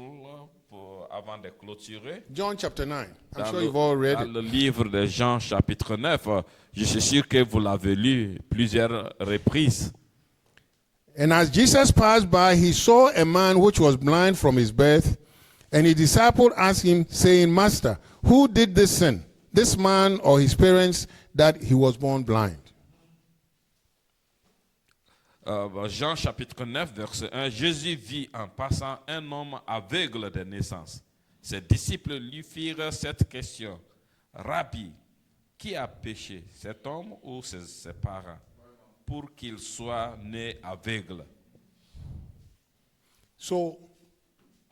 avant de clôturer. John chapter 9. I'm Dans sure you've all read dans it. le livre de Jean chapitre 9, je suis sûr que vous l'avez lu plusieurs reprises. And as Jesus passed by, he saw a man which was blind from his birth. And his disciple asked him, saying, Master, who did this sin, this man or his parents, that he was born blind? Jean chapitre 9, verset 1, Jésus vit en passant un homme aveugle de naissance. Ses disciples lui firent cette question. Rabbi, qui a péché, cet homme ou ses parents, pour qu'il soit né aveugle? So,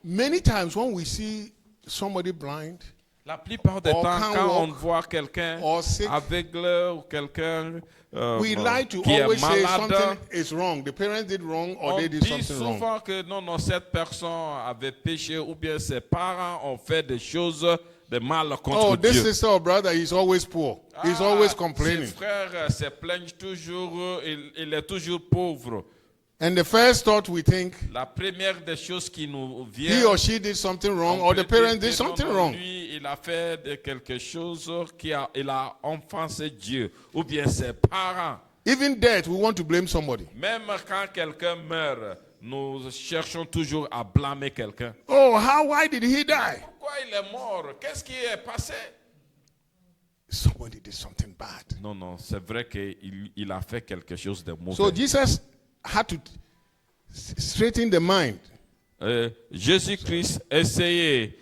many times when we see somebody blind, La plupart des Or temps, can't quand on walk, voit quelqu'un or sick, aveugle ou quelqu'un we like to qui est always say malade, something is wrong. The parents did wrong or on they did dit something wrong. souvent que non, cette personne avait péché ou bien ses parents ont fait des choses de mal contre Oh, this Dieu. sister or brother, he's always poor. He's always Ses complaining. frères se plaignent toujours, il est toujours pauvre. And the first thought we think, La première des choses qui nous he vient, or she did something wrong on or peut the parents dire did que non, something non, wrong. lui, il a fait de quelque chose il a offensé Dieu, ou bien ses parents. Even death, we want to blame somebody. Même quand quelqu'un meurt, nous cherchons toujours à blâmer quelqu'un. Oh, why did he die? Pourquoi il est mort? Qu'est-ce qui est passé? Somebody did something bad. Non, non, c'est vrai qu'il a fait quelque chose de mauvais. So Jesus had to straighten the mind. Jésus-Christ essayait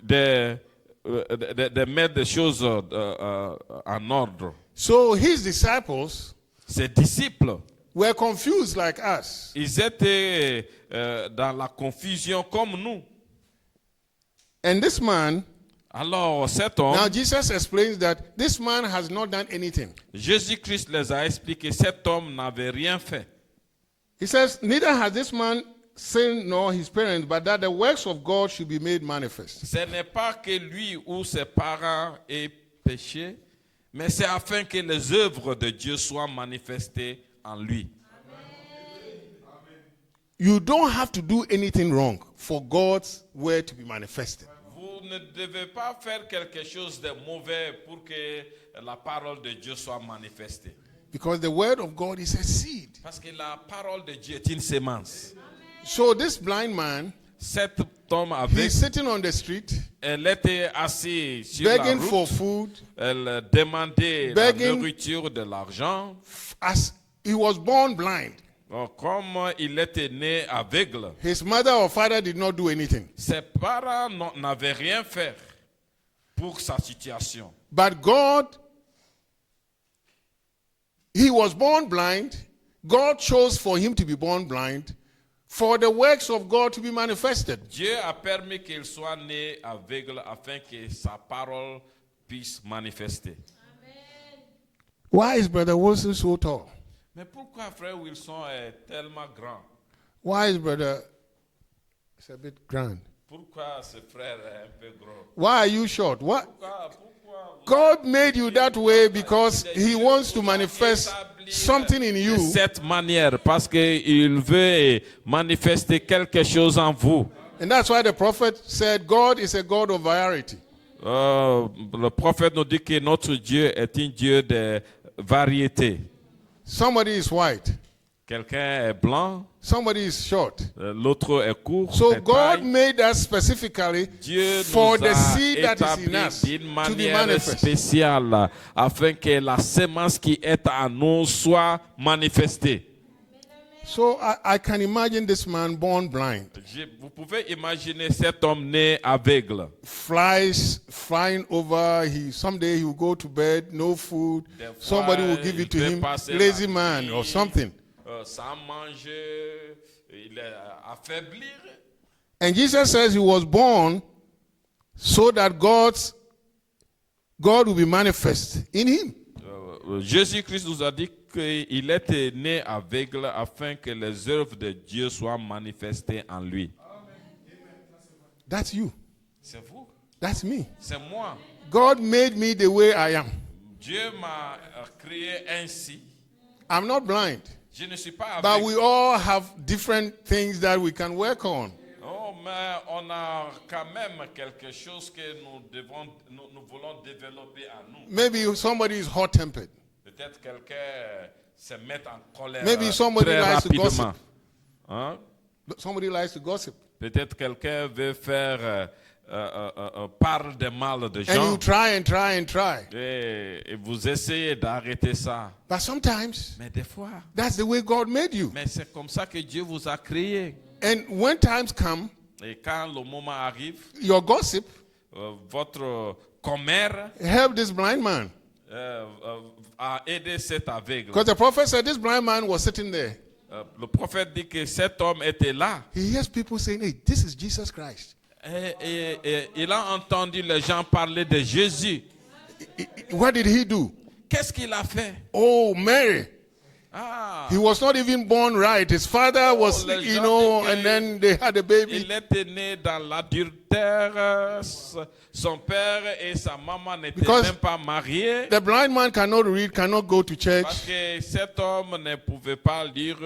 de mettre des choses en ordre. So his disciples Ses disciples, were confused like us. ils étaient dans la confusion comme nous. And this man, Alors cet homme, now Jesus explains that this man has not done anything. Jésus-Christ les a expliqué, cet homme n'avait rien fait. He says, neither has this man sinned nor his parents, but that the works of God should be made manifest. Ce n'est pas que lui ou ses parents aient péché, mais c'est afin que les œuvres de Dieu soient manifestées en lui. You don't have to do anything wrong for God's word to be manifested. Vous ne devez pas faire quelque chose de mauvais pour que la parole de Dieu soit manifestée. Because the word of God is a seed. Parce que la parole de Dieu est une sémence. So this blind man, Cet homme avec, he's sitting on the street, elle était assise sur la begging for route. food, Elle demandait begging- la nourriture, de l'argent. as he was born blind. Donc, comme il était né aveugle, His mother or father did not do anything. ses parents n'avaient rien fait pour sa situation. But God, he was born blind. God chose for him to be born blind for the works of God to be manifested. Dieu a permis qu'il soit né aveugle afin que sa parole puisse manifester. Why is Brother Wilson so tall? Mais pourquoi frère Wilson est tellement grand? Why is Brother, it's a bit grand. Pourquoi ce frère est un peu gros? Why are you short? What? Pourquoi God made you that way because he wants to manifest something in de you. cette manière? Parce qu'il veut manifester quelque chose en vous. And that's why the prophet said God is a God of variety. Le prophète nous dit que notre Dieu est un Dieu de variété. Somebody is white. Quelqu'un est blanc, Somebody is short. l'autre est court. So est God taille. made us specifically Dieu for nous the a seed that is in établi us d'une to be manière manifest. spéciale afin que la sémence qui est en nous soit manifestée. So I can imagine this man born blind, Vous pouvez imaginer cet homme né aveugle. flying over. Someday he will go to bed, no food. Des fois, Somebody will give it to il peut him, passer la lazy man nuit, or something. Sans manger, il est affaibli. And Jesus says he was born so that God will be manifest in him. Jésus-Christ nous a dit qu'il était né aveugle afin que les œuvres de Dieu soient manifestées en lui. That's you. C'est vous, That's me. c'est moi. God made me the way I am. Dieu m'a créé ainsi. I'm not blind, Je ne suis pas but aveugle. we all have different things that we can work on. Oh, mais on a quand même quelque chose que nous voulons développer en nous. Maybe somebody is hot-tempered. Peut-être quelqu'un se met en colère Maybe somebody très likes to rapidement. gossip. Hein? Somebody likes to gossip. Peut-être quelqu'un veut faire parle de mal de And you gens. try and try and try. Et vous essayez d'arrêter ça. But sometimes, Mais des fois, that's the way God made you. mais c'est comme ça que Dieu vous a créé. And when times come, Et quand le moment arrive, your gossip votre commère helped this blind man. a aidé cet aveugle. Because the prophet said this blind man was sitting there. Le prophète dit que cet homme était là. He hears people saying, hey, this is Jesus Christ. Et il a entendu les gens parler de Jésus. What did he do? Qu'est-ce qu'il a fait? Oh, Mary. Ah, He was not even born right. His father was, les you gens know, disent que and then they had a baby. il était né dans l'adultère. Son père et sa maman n'étaient Because même pas mariés. The blind man cannot read, cannot go to Parce church, que cet homme ne pouvait pas lire,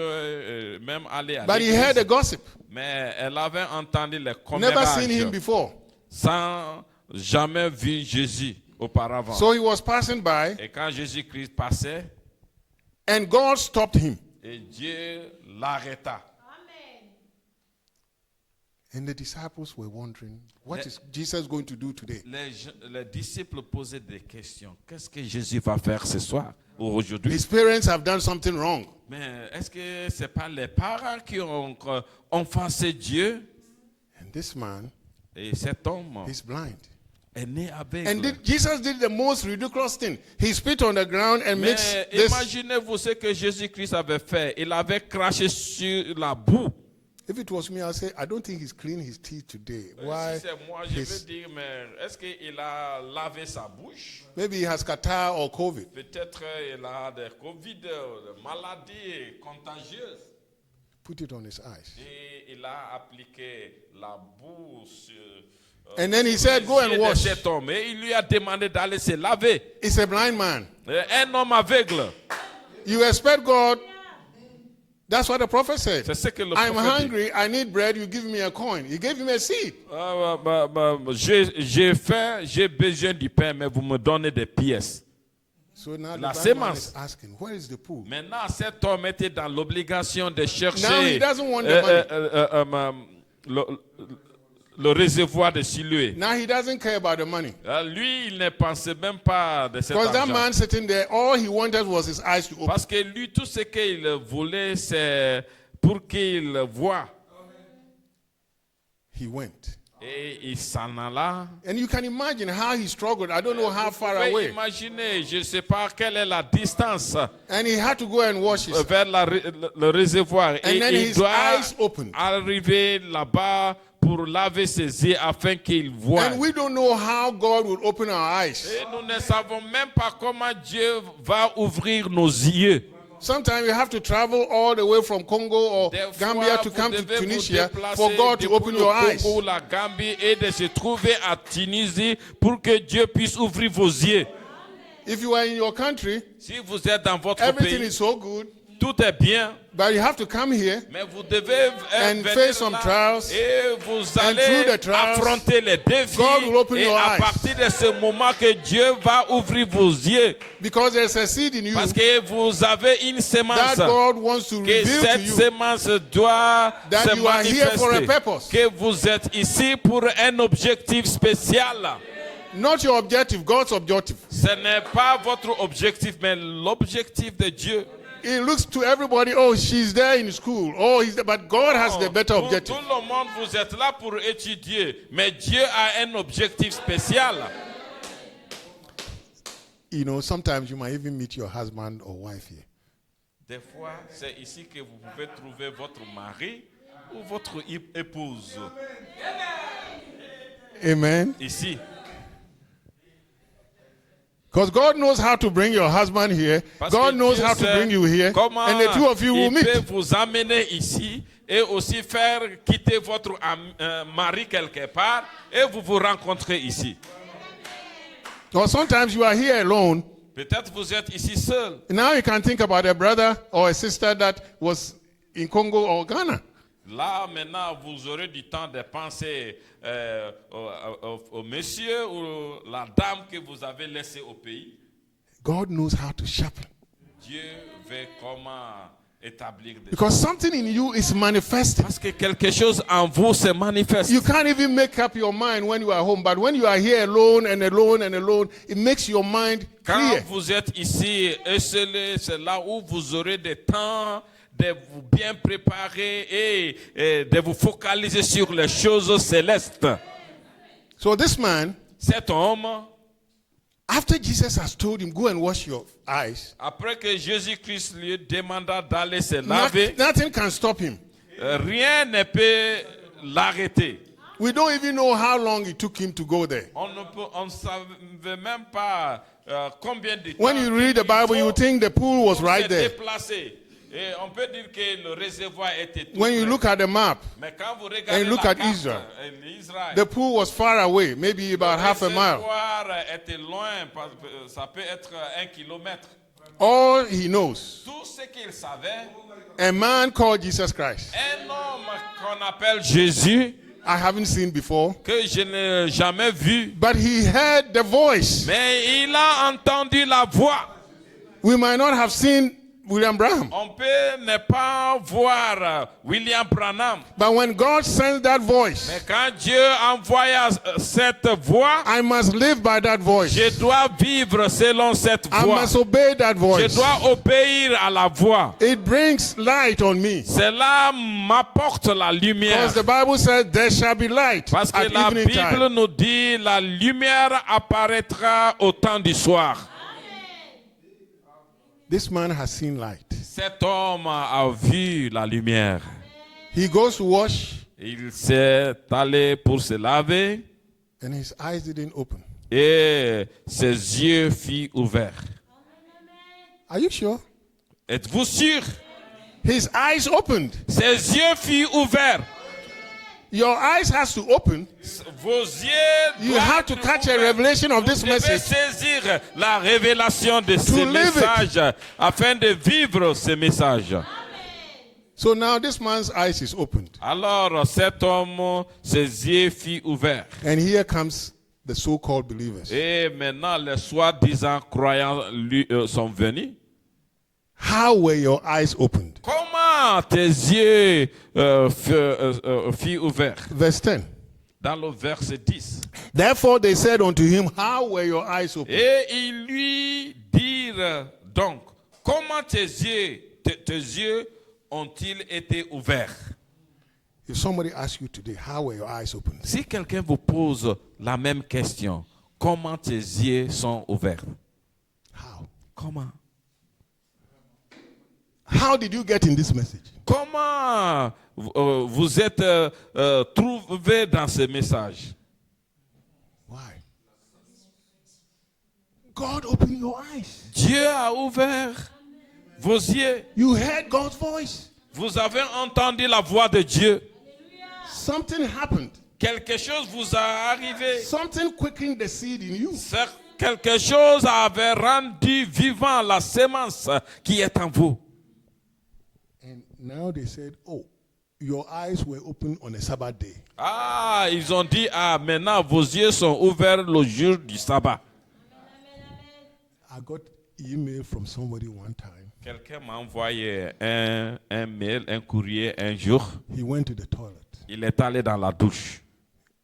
même aller à but he heard the l'église. gossip. Mais elle avait entendu les Never seen him commérages before. sans jamais vu Jésus auparavant. So he was passing by, Et quand Jésus-Christ passait, and God stopped him. et Dieu l'arrêta. And the disciples were wondering, what is Jesus going to do today? Les disciples posaient des questions. Qu'est-ce que Jésus va faire ce soir ou aujourd'hui? His parents have done something wrong. Mais est-ce que ce n'est pas les parents qui ont offensé Dieu? And this man Et cet homme is blind. est né aveugle. And Jesus did the most ridiculous thing. He spit on the ground and mixed Mais this. imaginez-vous ce que Jésus-Christ avait fait. Il avait craché sur la boue. If it was me, I'd say, I don't think he's cleaned his teeth today. Si Why? c'est moi, je vais dire, mais est-ce qu'il a lavé sa bouche? Maybe he has catarrh or COVID. Peut-être il a des Covid, des maladies contagieuses. Put it on his eyes. Et il a appliqué la boue sur And then he said, go and de wash. cet homme. Et il lui a demandé d'aller se laver. It's a blind man. Un homme aveugle. You expect God That's what the prophet said. C'est ce que le I'm prophète dit. hungry, I need bread, you give me a coin. He gave him a seed. J'ai faim, j'ai besoin du pain, mais vous me donnez des pièces. So now La the bad man sémence. is asking, where is the pool? Maintenant, cet homme était dans l'obligation de Now he chercher doesn't want the money. le réservoir de Siloé. Now he doesn't care about the money. Lui, il ne pensait même pas de cet Because that argent. man sitting there, all he wanted was his eyes to open. Parce que lui, tout ce qu'il voulait, c'est pour qu'il voie. He went. Et il s'en alla. And you can imagine how he struggled. I don't know how far Vous pouvez away. imaginer, je ne sais pas quelle est la distance And he had to go and wash his. vers le réservoir. And Et then il his doit eyes opened. arriver là-bas pour laver ses yeux afin qu'il voie. And we don't know how God will open our eyes. Et nous ne savons même pas comment Dieu va ouvrir nos yeux. Sometimes you have to travel all the way from Congo or Des Gambia fois, to vous come to devez vous Tunisia déplacer for God to depuis open le your eyes. Congo, la Gambie, et de se trouver à Tunisie pour que Dieu puisse ouvrir vos yeux. If you are in your country, Si vous êtes dans votre everything pays, is so good, tout est bien, but you have to come here mais vous devez and venir face some là trials, et vous and allez through the trials, affronter les défis. God will open Et your à eyes. partir de ce moment que Dieu va ouvrir vos yeux, because there's a seed in you parce que vous avez une sémence. that God wants to Que reveal to cette you. sémence doit That se you are here for a manifester. purpose. Que vous êtes ici pour un objectif spécial. Not your objective, God's objective. Ce n'est pas votre objectif, mais l'objectif de Dieu. It looks to everybody, oh, she's there in school. Oh, he's there. But God has the better Pour objective. tout le monde, vous êtes là pour étudier, mais Dieu a un objectif spécial. You know, sometimes you might even meet your husband or wife here. Des fois, c'est ici que vous pouvez trouver votre mari ou votre épouse. Amen. Ici. Because God knows how to bring your husband here. Parce God que knows Dieu how to sait bring you here. comment And the two of you will il peut meet. vous amener ici et aussi faire quitter votre mari quelque part et vous vous rencontrez ici. Or sometimes you are here alone. Peut-être vous êtes ici seul. Now you can think about a brother or a sister that was in Congo or Ghana. Là, maintenant, vous aurez du temps de penser au monsieur ou la dame que vous avez laissé au pays. God knows how to sharpen. Dieu veut comment établir des Because something in you is manifesting. Parce que quelque chose en vous se manifeste. You can't even make up your mind when you are home. But when you are here alone and alone and alone, it makes your mind Quand clear. vous êtes ici esselé, c'est là où vous aurez des temps de vous bien préparer et de vous focaliser sur les choses célestes. So this man, Cet homme, after Jesus has told him, go and wash your eyes, après que Jésus-Christ lui demanda d'aller se laver, nothing can stop him. rien ne peut l'arrêter. We don't even know how long it took him to go there. On ne savait même pas combien de temps. When you read the Bible, you think the pool was pour right se there. déplacer. Et on peut dire que le réservoir était tout When you près. look at the map, Mais quand vous regardez and look la at carte, Israel, l'Israël, the pool was far away, maybe about half a le mile. réservoir était loin, ça peut être 1 kilomètre. All he knows, Tout ce qu'il savait, a man called Jesus Christ. un homme qu'on appelle Jésus, I haven't seen before, que je n'ai jamais vu, but he heard the voice. mais il a entendu la voix. We might not have seen William Branham, On peut ne pas voir William Branham, but when God sends that voice, mais quand Dieu envoya cette voix, I must live by that voice. je dois vivre selon cette I voix. must obey that Je voice. dois obéir à la voix. It brings light on me. Cela m'apporte la lumière. Because the Bible says there shall be light Parce que at la evening Bible time. nous dit la lumière apparaîtra au temps du soir. This man has seen light. Cet homme a vu la lumière. He goes to wash Il s'est allé pour se laver and his eyes didn't open. et ses yeux furent ouverts. Are you sure? Êtes-vous sûr? His eyes opened. Ses yeux furent ouverts. Your eyes has to open. Vos yeux You doivent have to être catch a ouverts. revelation of Vous this devez message. saisir la révélation de ce live it. message afin de vivre ce message. So now this man's eyes is opened. Alors cet homme, ses yeux furent ouverts. And here comes the so-called believers. Et maintenant, les soi-disant croyants sont venus. How were your eyes opened? Comment tes yeux furent ouverts? Verse 10. Dans le verset 10. Therefore they said unto him, how were your eyes opened? Et ils lui dirent donc, comment tes yeux ont-ils été ouverts? If somebody asks you today, how were your eyes opened? Si quelqu'un vous pose la même question, comment tes yeux sont ouverts? How? Comment? How did you get in this message? Comment vous êtes trouvé dans ce message? Why? God opened your eyes. Dieu a ouvert vos yeux. You heard God's voice. Vous avez entendu la voix de Dieu. Something happened. Quelque chose vous a arrivé. Something quickened the seed in you. Quelque chose avait rendu vivant la sémence qui est en vous. And now they said, oh, your eyes were open on a Sabbath day. Ah, ils ont dit, ah, maintenant vos yeux sont ouverts le jour du sabbat. I got email from somebody one time. Quelqu'un m'a envoyé un mail, un courrier un jour. He went to the toilet Il est allé dans la douche.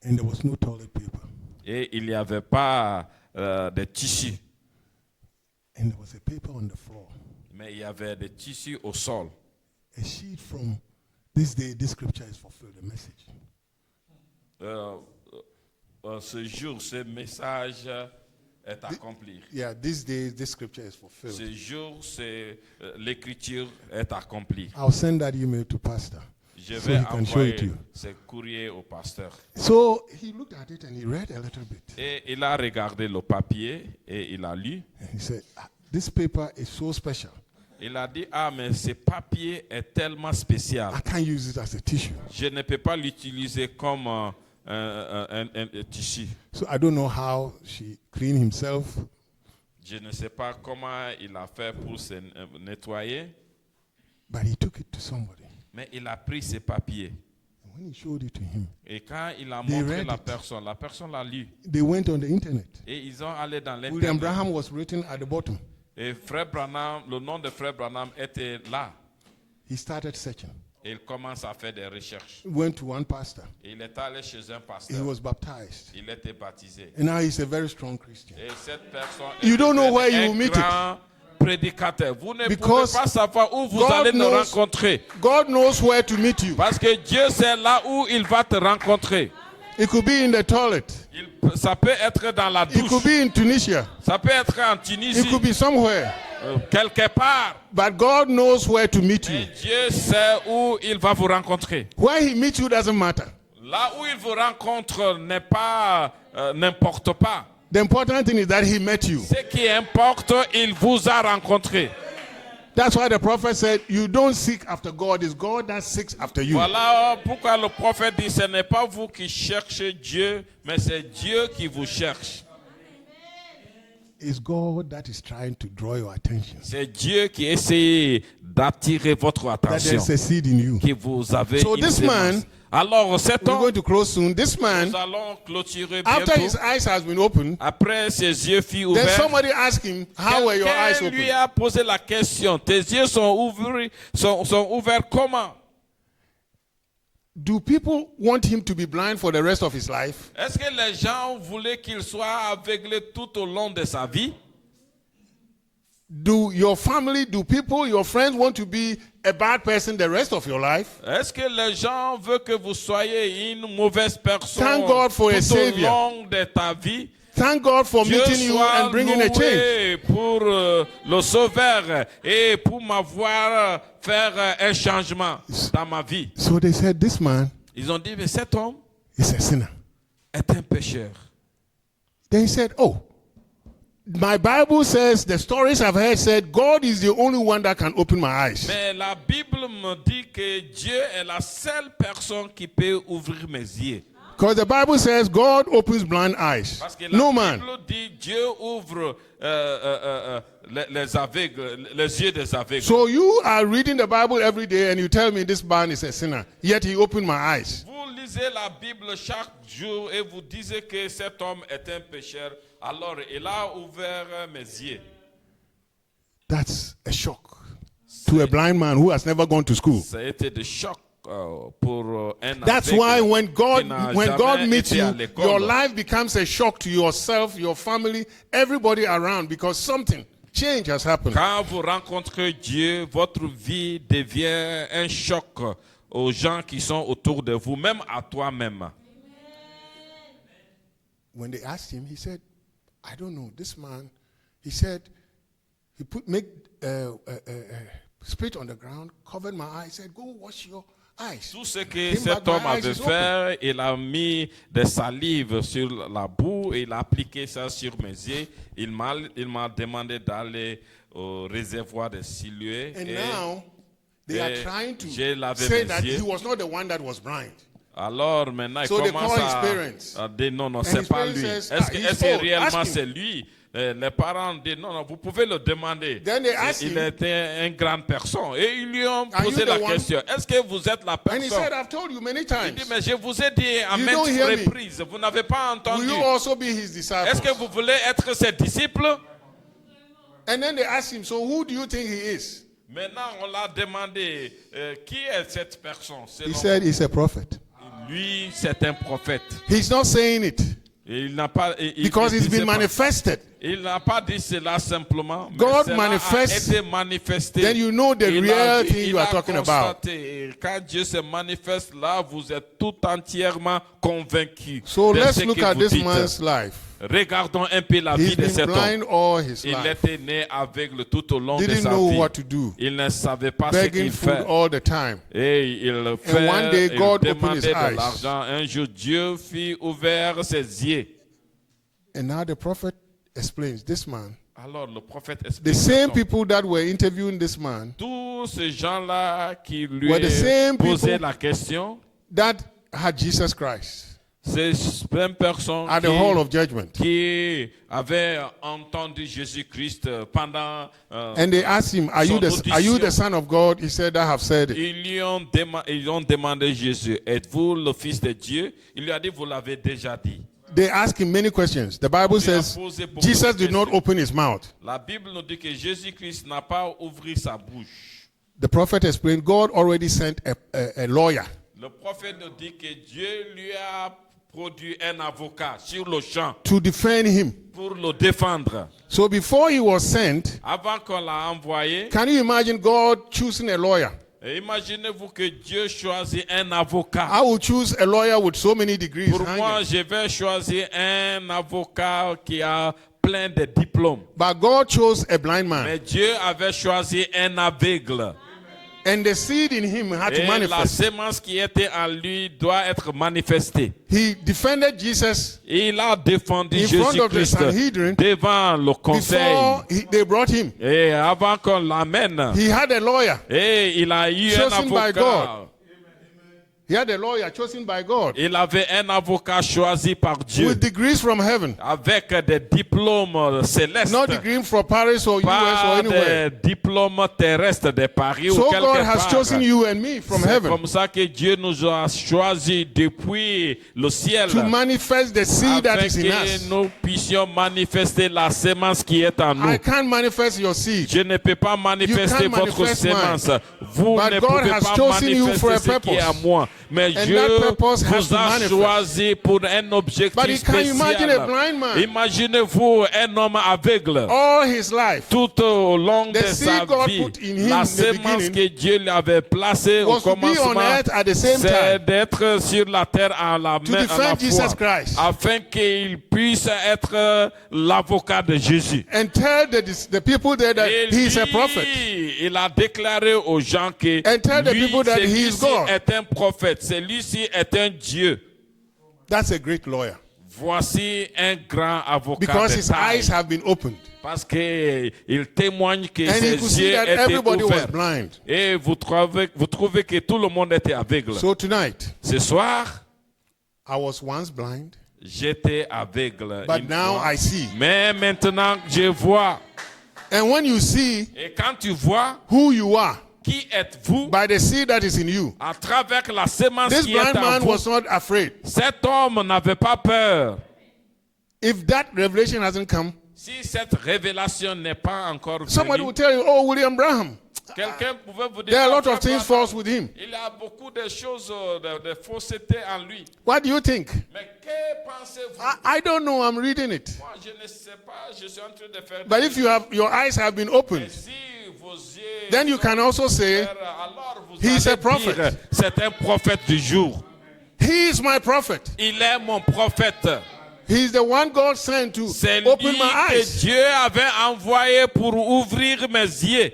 and there was no toilet paper. Et il n'y avait pas de tissu. And there was a paper on the floor. Mais il y avait des tissus au sol. A sheet from this day, this scripture is fulfilled, the message. Ce jour, ce message est accompli. Yeah, this day, this scripture is fulfilled. Ce jour, l'écriture est accomplie. I'll send that email to Pastor Je so vais he can show it to envoyer you. ce courrier au pasteur. So he looked at it and he read a little bit. Et il a regardé le papier et il a lu. And he said, this paper is so special. Il a dit, ah, mais ce papier est tellement spécial. I can't use it as a tissue. Je ne peux pas l'utiliser comme un tissu. So I don't know how she cleaned himself. Je ne sais pas comment il a fait pour se nettoyer, But he took it to somebody. mais il a pris ce papier. And when he showed it to him, Et quand il a They montré read la it. personne l'a lu. they went on the internet. Et ils ont allé dans William l'internet. Branham was written at the bottom. Et Frère Branham, le nom de Frère Branham était là. He started searching. Et il commence à faire des recherches. Went to one pastor. Et il est allé chez un He pasteur. was baptized. Il était baptisé. And now he's a very strong Christian. Et cette personne You don't know where you est will un meet it. grand prédicateur. Vous ne Because pouvez pas savoir où vous God allez le knows- rencontrer. God knows where to meet you. Parce que Dieu sait là où il va te rencontrer. It could be in the toilet. Ça peut être dans la It could douche. be in Tunisia. Ça peut être en It Tunisie. could be somewhere. Quelque part. But God knows where to meet you. Et Dieu sait où il va vous rencontrer. Where he meets you doesn't matter. Là où il vous rencontre n'importe pas. The important thing is that he met you. Ce qui importe, il vous a rencontré. That's why the prophet said, you don't seek after God, it's God that seeks after you. Voilà pourquoi le prophète dit, ce n'est pas vous qui cherchez Dieu, mais c'est Dieu qui vous cherche. It's God that is trying to draw your attention. C'est Dieu qui essaie d'attirer votre That attention, there's a seed in you. que vous avez So une this sémence. man- Alors cet We're homme, going to close soon. This man, nous allons clôturer after his bientôt. eyes has been opened, Après ses yeux furent then ouverts, somebody asked him, how were your eyes quelqu'un lui open? a posé la question, tes yeux sont ouverts comment? Do people want him to be blind for the rest of his life? Est-ce que les gens voulaient qu'il soit aveuglé tout au long de sa vie? Do your family, do people, your friends want to be a bad person the rest of your life? Est-ce que les gens veulent que vous soyez une mauvaise personne Thank God for a tout au savior. long de ta vie? Thank God for Dieu meeting you soit and bringing a change. loué pour le sauveur et pour m'avoir faire un changement dans ma vie. So they said, this man Ils ont dit, mais cet homme is a sinner. est un pécheur. Then he said, oh, my Bible says, the stories I've heard said, God is the only one that can open my eyes. Mais la Bible me dit que Dieu est la seule personne qui peut ouvrir mes yeux. Because the Bible says God opens blind eyes. Parce que la No man. Bible dit Dieu ouvre les aveugles, les yeux des aveugles. So you are reading the Bible every day and you tell me this man is a sinner. Yet he opened my eyes. Vous lisez la Bible chaque jour et vous disiez que cet homme est un pécheur. Alors il a ouvert mes yeux. That's a shock to a blind man who has never gone to school. Ça a été de choc pour un That's aveugle why when qui God n'a meets jamais été à you, l'école. your life becomes a shock to yourself, your family, everybody around because something change has happened. Quand vous rencontrez Dieu, votre vie devient un choc aux gens qui sont autour de vous, même à toi-même. When they asked him, he said, I don't know, this man, he said, he made spit on the ground, covered my eyes, said, go wash your eyes. Tout ce que Came back, cet homme my eyes avait is open. fait, il a mis des salives sur la boue et il a appliqué ça sur mes yeux. Il m'a demandé d'aller au réservoir de Siloé. And Et now, they are trying to j'ai lavé say mes that yeux. he was not the one that was blind. alors maintenant, So il they commence call his parents. à dire non, And c'est his pas parents lui. says, Est-ce que, he's est-ce que old. réellement Ask him. c'est lui? Les parents disent non, non, vous pouvez le demander. Then they asked Il him, était une grande personne. Et ils lui ont Are posé you la the one? question. Est-ce que vous êtes la and he said, personne? I've told you many Il times. dit, mais je vous ai dit à You maintes don't hear me. reprises, vous n'avez pas entendu. Will you also be his disciple? Est-ce que vous voulez être ses disciples? And then they asked him, so who do you think he is? Maintenant, on l'a demandé, qui est cette personne? He Selon said he's a prophet. lui, c'est un prophète. He's not saying it Et il n'a pas, because il it's disait been pas- manifested. Il n'a pas dit cela simplement. Mais God cela manifests, a été manifesté. then you know the Il a real vu- thing il you are a talking constaté. Et quand Dieu se manifeste là, vous êtes tout entièrement convaincu. So de let's ce look que at vous this dites. man's life. Regardons un peu la He's vie de been cet blind homme. all his Il life. était né aveugle tout au long de Didn't sa know vie. what to do. Il ne savait pas ce Begging qu'il food fait. all the time. Et il one fait, day, il God opened his demandait eyes. de l'argent. Un jour, Dieu fit ouvert ses yeux. And now the prophet explains this man. Alors le prophète The explique same donc, people that were interviewing this man tous ces gens-là qui lui were the same posaient people la question, that had Jesus Christ ces mêmes personnes at the hall of judgment. qui avaient entendu Jésus-Christ pendant And they asked him, are you son the Son of God? He said, I have said it. ils ont demandé Jésus, êtes-vous le Fils de Dieu? Il lui a dit, vous l'avez déjà dit. They asked him many questions. The Bible Il a says posé beaucoup Jesus de did not questions. open his mouth. La Bible nous dit que Jésus-Christ n'a pas ouvert sa bouche. The prophet explained God already sent a lawyer Le prophète nous dit que Dieu lui a produit un avocat sur le champ to defend him. pour le défendre. So before he was sent, Avant qu'on l'a envoyé, can you imagine God choosing a lawyer? et imaginez-vous que Dieu choisit un avocat. I will choose a lawyer with so many degrees. Pour moi, hanging. je vais choisir un avocat qui a plein de diplômes. But God chose a blind man. Mais Dieu avait choisi un aveugle. And the seed in him had to Et la manifest. sémence qui était en lui doit être manifestée. He defended Jesus Et il a défendu in front of the Jésus-Christ Sanhedrin devant le conseil. before they brought him. Et avant qu'on l'amène, He had a lawyer. et il a eu un Chosen by avocat. God. He had a lawyer chosen by God Il avait un avocat choisi par Dieu with degrees from heaven. avec des diplômes célestes. Not degrees from Paris or US or Pas anywhere. des diplômes terrestres de Paris ou So quelque God has part. chosen you and me from C'est heaven comme ça que Dieu nous a choisis depuis le ciel to manifest the seed that afin is in que us. nous puissions manifester la sémence qui est en nous. I can't manifest your seed. Je ne peux pas manifester You can't votre manifest sémence. mine. Vous But ne God pouvez has pas chosen you for manifester a ce qui est à purpose. moi. Mais And Dieu that purpose has vous to a manifest. choisi pour un objectif But you can imagine a spécial. blind man Imaginez-vous un homme aveugle. all his life Tout au long The de sa seed God vie, put in him la in the sémence beginning que Dieu lui avait placée au was to be on commencement, earth at the same c'est time d'être sur la terre à la to main à la defend Jesus fois, Christ afin qu'il puisse être l'avocat de Jésus. and tell the people there that Et he is a lui, prophet. il a déclaré aux gens que And tell the lui, people that he is celui-ci God. est un prophète, celui-ci est un Dieu. That's a great lawyer Voici un grand avocat because de his taille. eyes have been opened Parce qu'il témoigne que and he could ses see yeux that étaient everybody was ouverts. blind. Et vous trouvez que tout le monde était aveugle. So tonight, Ce soir, I was once blind, J'étais aveugle. but une now fois, I see. mais maintenant je vois. And when you see Et quand tu vois who you are qui êtes-vous by the seed that is in you, à travers la sémence this qui est blind en man vous, was not afraid. cet homme n'avait pas peur. If that revelation hasn't come, Si cette révélation n'est pas encore somebody venue, will tell you, oh, William Branham, quelqu'un pouvait vous dire, there are a lot frère of things Branham, false with him. il y a beaucoup de choses, de fausseté en lui. What do you think? Mais que pensez-vous? I don't know, I'm reading it. Moi, je ne sais pas, je suis en train de faire But des if you have your eyes have been opened, Si vos yeux then you sont can also say, ouverts, alors vous He is allez a prophet. dire, c'est un prophète du jour. he is my prophet. Il est mon prophète. He is the one God sent to C'est open lui my que eyes. Dieu avait envoyé pour ouvrir mes yeux.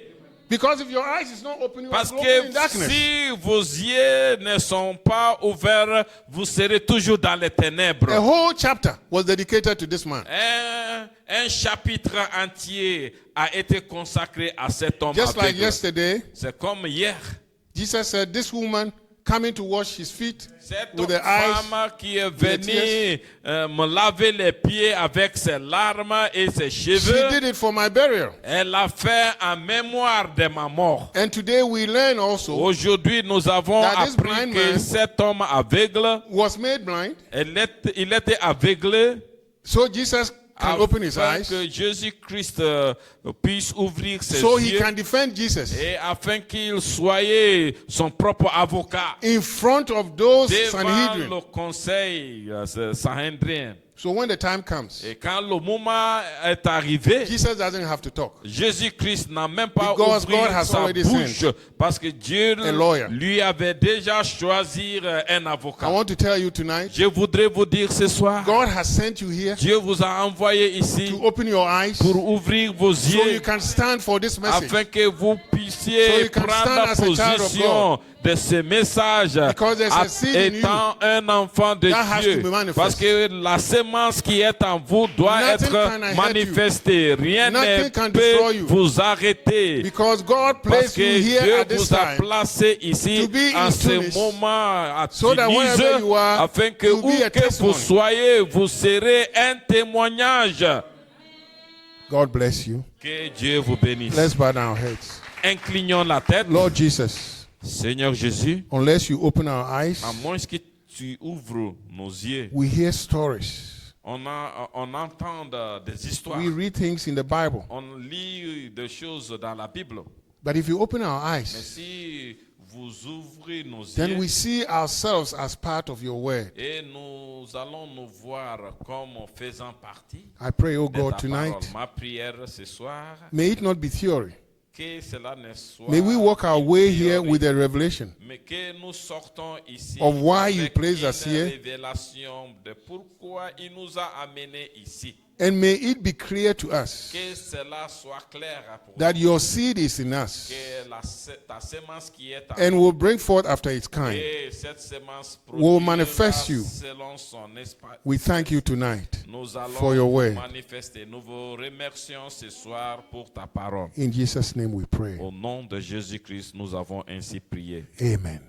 Because if your eyes is not open, you are Parce groping que in darkness. si vos yeux ne sont pas ouverts, vous serez toujours dans les ténèbres. A whole chapter was dedicated to this man. Un chapitre entier a été consacré à cet homme Just like aveugle. yesterday, C'est comme hier. Jesus said, this woman coming to wash his feet Cette with her eyes. femme qui est with venue me laver les pieds avec ses larmes et ses She cheveux, did it for my burial. elle l'a fait en mémoire de ma mort. And today we learn also Aujourd'hui, nous avons That this appris blind que man cet homme aveugle, was made blind, il était aveuglé so Jesus can open his afin eyes, que Jésus-Christ puisse ouvrir ses so he yeux can defend Jesus et afin qu'il soit son propre avocat in front of those devant Sanhedrin. le conseil Sanhedrin. So when the time comes, Et quand le moment est arrivé, Jesus doesn't have to talk. Jésus-Christ n'a même pas Because ouvert God has sa already bouche sent parce que Dieu a lawyer. lui avait déjà choisi un I avocat. want to tell you tonight, Je voudrais vous dire ce soir, God has sent you here Dieu vous a envoyé ici to open your eyes pour ouvrir vos so you yeux can stand for this message. afin que vous So puissiez you can prendre stand as a child of position de ce message Because there's a seed in you étant un enfant de that has to Dieu. be manifest. Parce que la sémence qui est en vous doit Nothing être can hurt manifestée. Rien Nothing ne can destroy peut you. vous arrêter. Because God Parce placed you que here Dieu at this vous a time placé ici to be en in ce Tunis, moment à so that Tunis, wherever you are, afin que you'll be où a que vous testimony. soyez, vous serez un témoignage. God bless you. Que Dieu vous bénisse. Let's bow down our heads. Inclinons la tête. Lord Jesus, Seigneur Jésus, unless you open our eyes, à moins que tu ouvres nos yeux, we hear stories. on entend des histoires, We read things in the Bible. on lit des choses dans la Bible. But if you open our Mais eyes, si vous ouvrez nos then yeux, we see ourselves as part of your word. et nous allons nous voir comme faisant partie I pray, oh de God, ta parole. tonight, Ma prière ce soir, may it not be theory. que cela ne soit May we walk our une way here théorie, with a revelation mais que nous sortons ici of why you avec placed us une here. révélation de pourquoi il nous a amenés ici. And may it be clear to us Que cela soit clair pour that nous. your seed is in us Que ta sémence qui est en and nous, will bring forth after its kind. et cette sémence will produira manifest you. selon son espace. We thank you tonight Nous allons for your vous word. manifester. Nous vous remercions ce soir pour ta parole. In Jesus' name we pray. Au nom de Jésus-Christ, nous avons ainsi prié. Amen.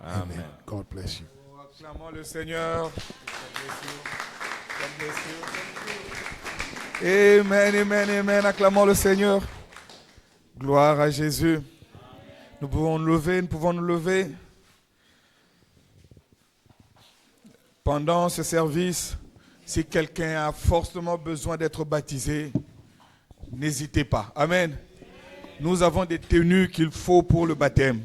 Amen. Amen. God bless you. Acclamons le Seigneur. Amen, amen, amen. Acclamons le Seigneur. Gloire à Jésus. Nous pouvons nous lever. Pendant ce service, si quelqu'un a fortement besoin d'être baptisé, n'hésitez pas. Amen. Nous avons des tenues qu'il faut pour le baptême.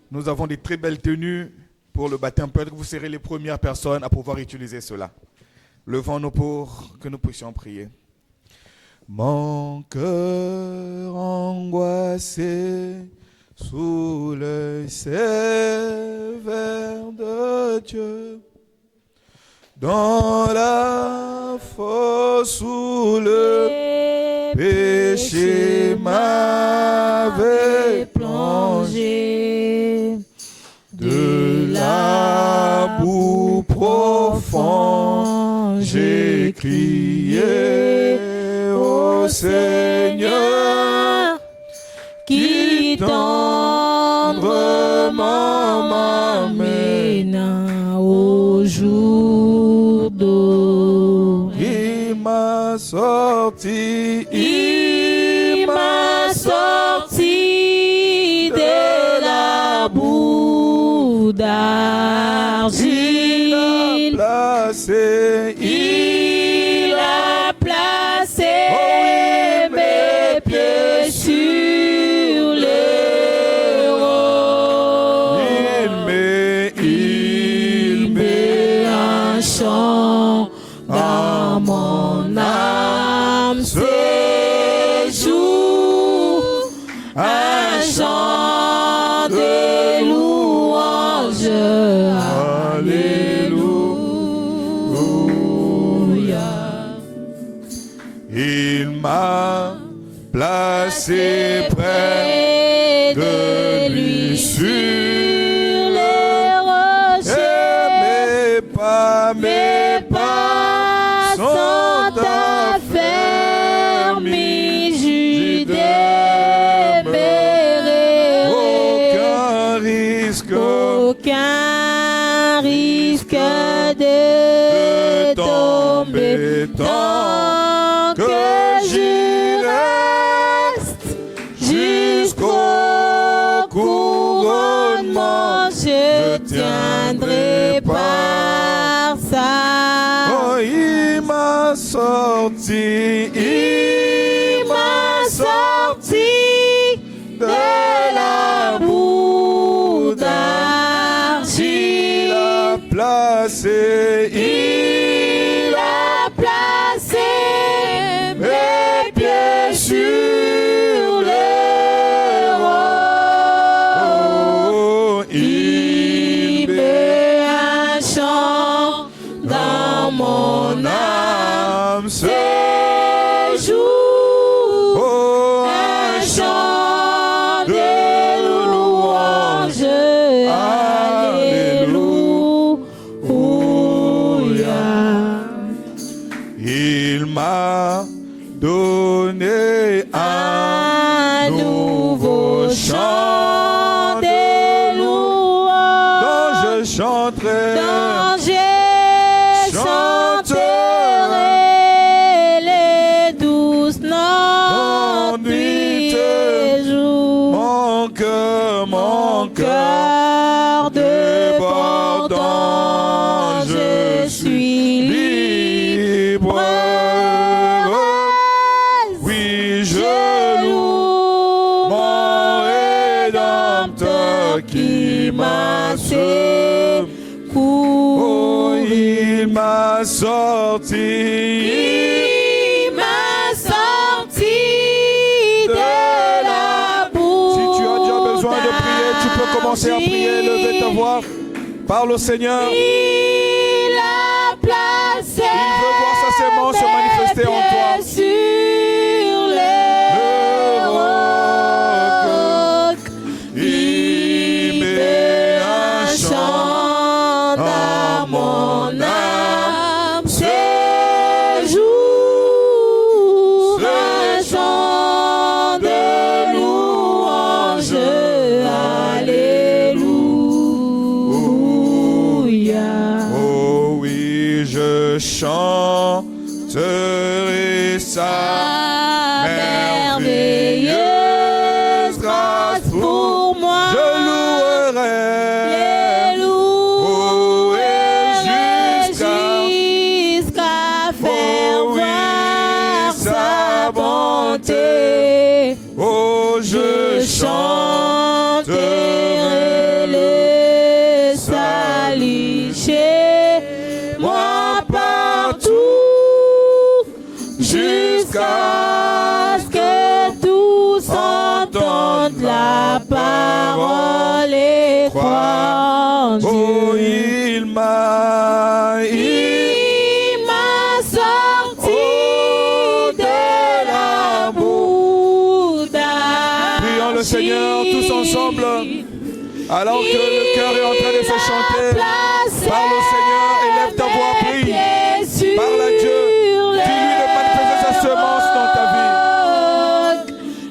Nous avons des très belles tenues pour le baptême. Peut-être que vous serez les premières personnes à pouvoir utiliser cela. Levons-nous pour que nous puissions prier. Mon cœur angoissé sous l'œil sévère de Dieu, dans la fosse où le péché m'avait plongé, de la boue profonde, j'ai crié au Seigneur, qui tendrement m'amena au au jour d'eau. Il m'a sorti, Il m'a sorti de la boue d'argile. placé, Il a placé mes pieds sur les rocs. Il met un chant dans mon âme, séjour, un chant de louange. Alléluia. il m'a placé près de lui sur les rochers. mes pas sont affermis, j'y demeurerai. Aucun risque de tomber tant que je reste jusqu'au couronnement. Je tiendrai par ça. Oh, il m'a sorti, Il m'a sorti de la boue d'argile. il a placé, Il a placé mes pieds sur les rocs. Il met un chant dans mon âme, séjour, un chant de louange. Alléluia. il m'a donné Un nouveau chant de louange dont je chanterai, dont je chanterai les douces notes, nuit et jour. mon cœur Débordant, je suis libre. Oui, Je je loue mon Rédempteur qui m'a secouru. Oh, secouru. il m'a sorti, Il m'a sorti de la boue. Si tu as déjà besoin de prier, tu peux commencer à prier, lever ta voix, parle au Seigneur. Il a placé Il veut voir sa sémence se manifester en toi. mes pieds sur les rocs. Il met un chant dans mon âme, séjour, un chant de louange. Alléluia. Oh oui, je chanterai sa merveilleuse grâce pour moi. Je louerai, Jusqu'à faire Oh oui, voir sa sa bonté. oh je chanterai le salut chez moi partout, jusqu'à ce que tous entendent la parole et croient en Oh, Dieu. il m'a sorti de la boue d'argile. Prions le Seigneur tous ensemble, alors que le cœur est en train de se chanter. Parle au Seigneur, élève ta voix, prie. Parle à Dieu. Dis-lui de manifester sa semence dans ta vie.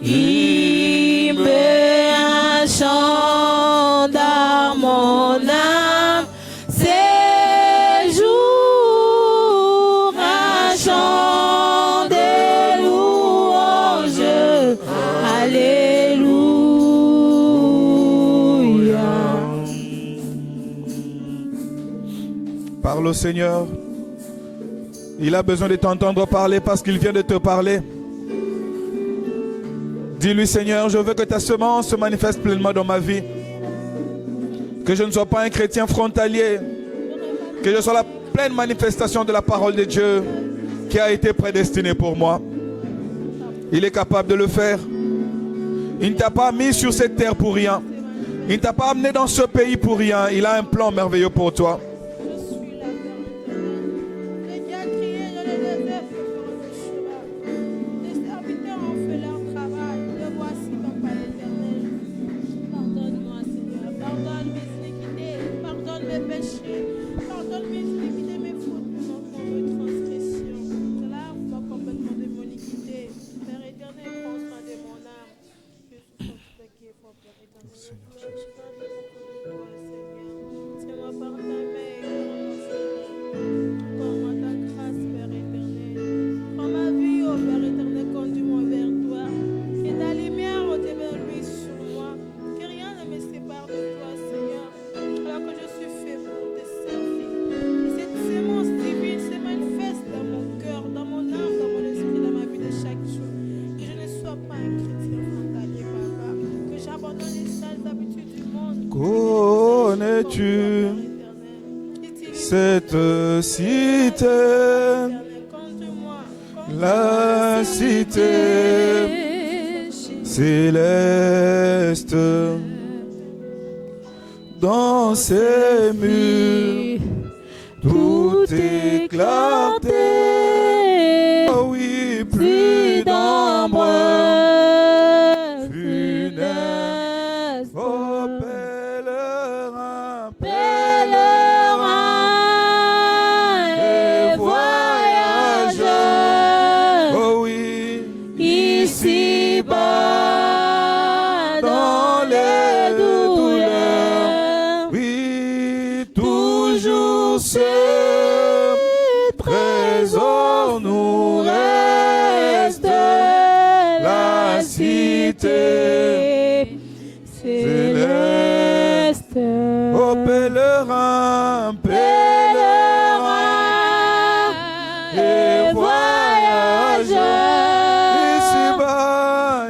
Il met un chant dans mon âme, c'est Parle au Seigneur. Il a besoin de t'entendre parler parce qu'il vient de te parler. Dis-lui, Seigneur, je veux que ta semence se manifeste pleinement dans ma vie. Que je ne sois pas un chrétien frontalier. Que je sois la pleine manifestation de la parole de Dieu qui a été prédestinée pour moi. Il est capable de le faire. Il ne t'a pas mis sur cette terre pour rien. Il ne t'a pas amené dans ce pays pour rien. Il a un plan merveilleux pour toi. Connais-tu cette cité, la cité céleste, dans ses murs, tout éclaté, oh oui, plus d'ombre funeste, oh pèlerin, et voyageur, oh oui, ici-bas, dans les douleurs, oui, toujours ce trésor nous reste, la cité céleste. Oh pèlerin, pèlerin et voyageur,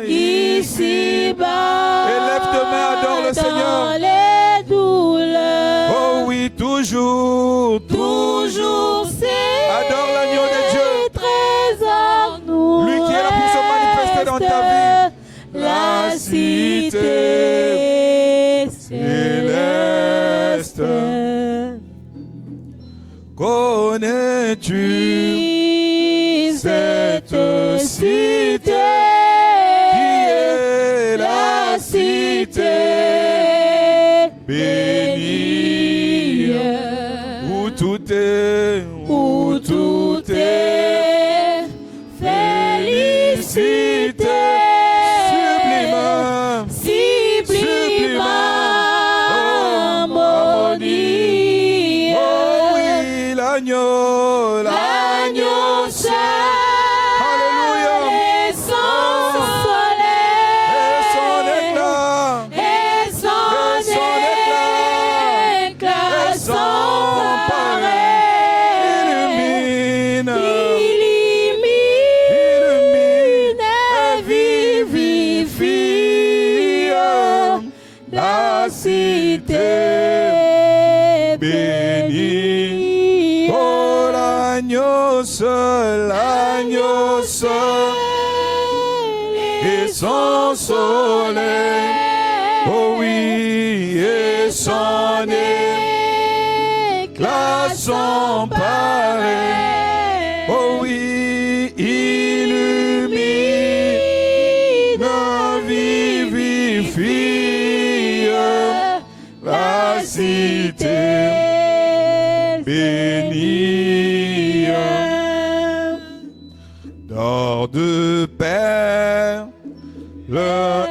ici-bas, élève tes mains, adore le Seigneur. Les douleurs, oh oui, toujours, toujours, adore l'agneau de Dieu, trésor nous, lui qui est là pour se manifester dans ta vie, la cité céleste. Connais-tu cette cité qui est la cité bénie, où tout est, félicité, sublime harmonie. Oh oui, l'agneau seul, alléluia, et son éclat, et son éclat, sans pareil, illumine, et vivifie la cité bénie. Oh l'agneau seul, et son soleil, oh oui, et son éclat sans pareil, oh oui, illumine, vivifie la cité bénie. D'or de perles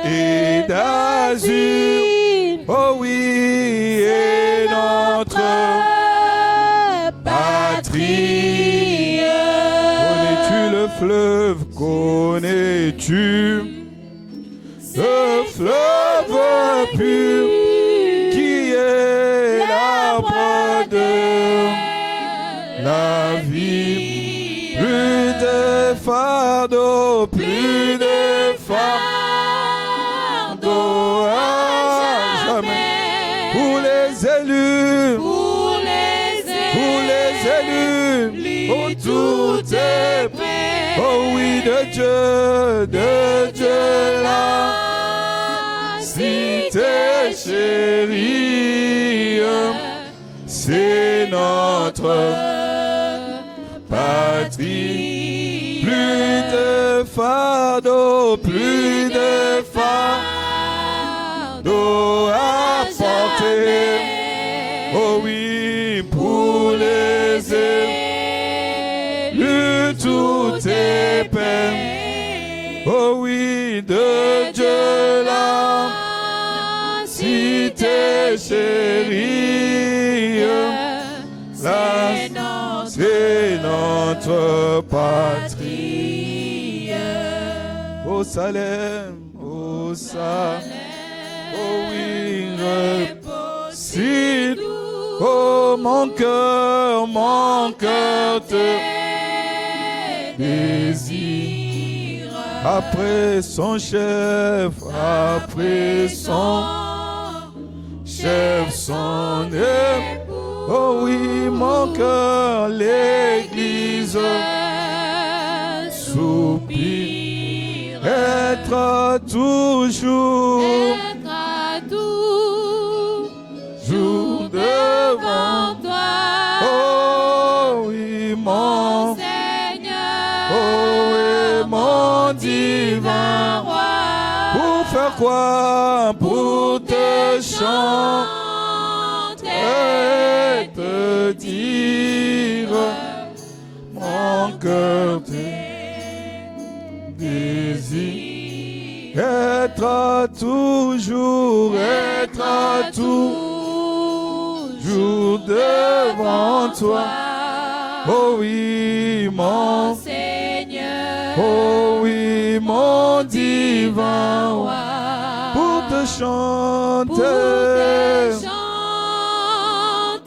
et d'azur, oh oui, et notre patrie. Connais-tu le fleuve, connais-tu le fleuve pur qui est l'arbre de Oh, tout est prêt. Oh oui, de Dieu la cité chérie, c'est notre patrie. Plus de fardeau, plus de fardeau à porter. Oh oui, pour les élus, tout est peine. Oh oui, de Dieu la cité chérie, c'est notre patrie. Au Salem, au Salem, oh oui, repose. Oh mon cœur te désire. Après son chef, son époux. Oh oui, mon cœur, l'église soupire. Être toujours devant toi. Oh oui, mon Seigneur. Oh oui, mon divin roi. Pour faire quoi? Pour te chanter et te dire mon cœur te désire. Être toujours devant toi. Oh oui, mon Seigneur. Oh oui, mon divin roi. Pour te chanter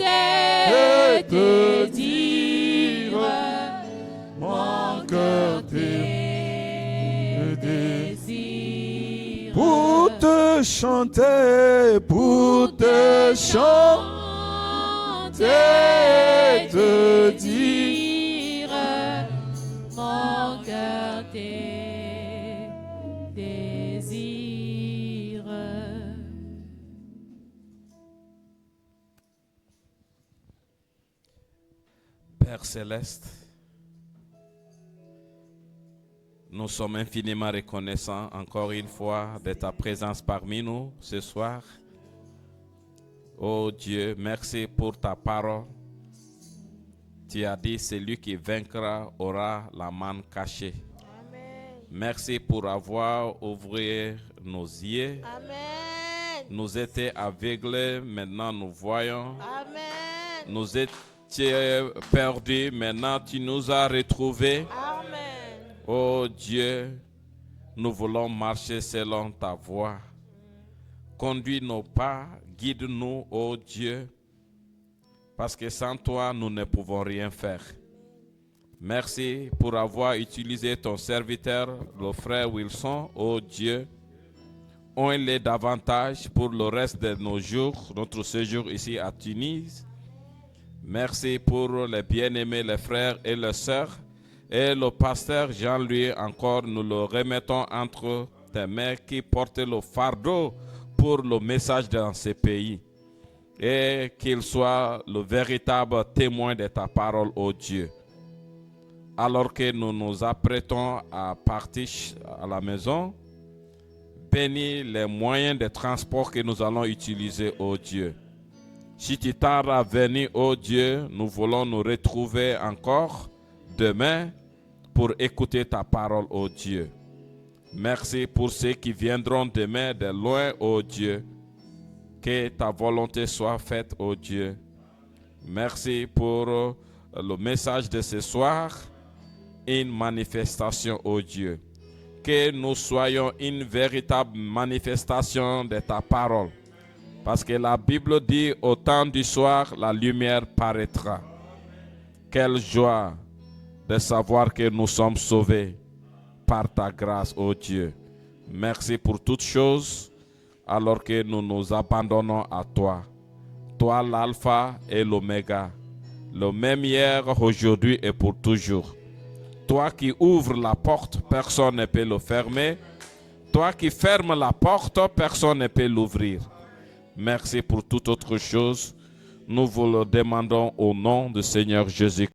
et te dire mon cœur te désire. Pour te chanter, et te dire mon cœur te désire. Père céleste, nous sommes infiniment reconnaissants encore une fois de ta présence parmi nous ce soir. Oh Dieu, merci pour ta parole. Tu as dit, celui qui vaincra aura la manne cachée. Amen. Merci pour avoir ouvert nos yeux. Amen. Nous étions aveuglés, maintenant nous voyons. Amen. Nous étions perdus, maintenant tu nous as retrouvés. Amen. Oh Dieu, nous voulons marcher selon ta voie. Conduis nos pas, guide-nous, oh Dieu, parce que sans toi, nous ne pouvons rien faire. Merci pour avoir utilisé ton serviteur, le frère Wilson, oh Dieu. On-les davantage pour le reste de nos jours, notre séjour ici à Tunis. Merci pour les bien-aimés, les frères et les sœurs. Et le pasteur Jean-Louis, encore, nous le remettons entre tes mains qui porte le fardeau pour le message dans ces pays. Et qu'il soit le véritable témoin de ta parole, ô Dieu. Alors que nous nous apprêtons à partir à la maison, bénis les moyens de transport que nous allons utiliser, ô Dieu. Si tu tardes à venir, ô Dieu, nous voulons nous retrouver encore demain pour écouter ta parole, ô Dieu. Merci pour ceux qui viendront demain de loin, ô Dieu. Que ta volonté soit faite, ô Dieu. Merci pour le message de ce soir. Une manifestation, ô Dieu. Que nous soyons une véritable manifestation de ta parole. Parce que la Bible dit, au temps du soir, la lumière paraîtra. Quelle joie de savoir que nous sommes sauvés par ta grâce, ô Dieu. Merci pour toutes choses, alors que nous nous abandonnons à toi. Toi l'alpha et l'oméga, le même hier, aujourd'hui et pour toujours. Toi qui ouvres la porte, personne ne peut le fermer. Toi qui fermes la porte, personne ne peut l'ouvrir. Merci pour toute autre chose. Nous vous le demandons au nom du Seigneur Jésus-Christ.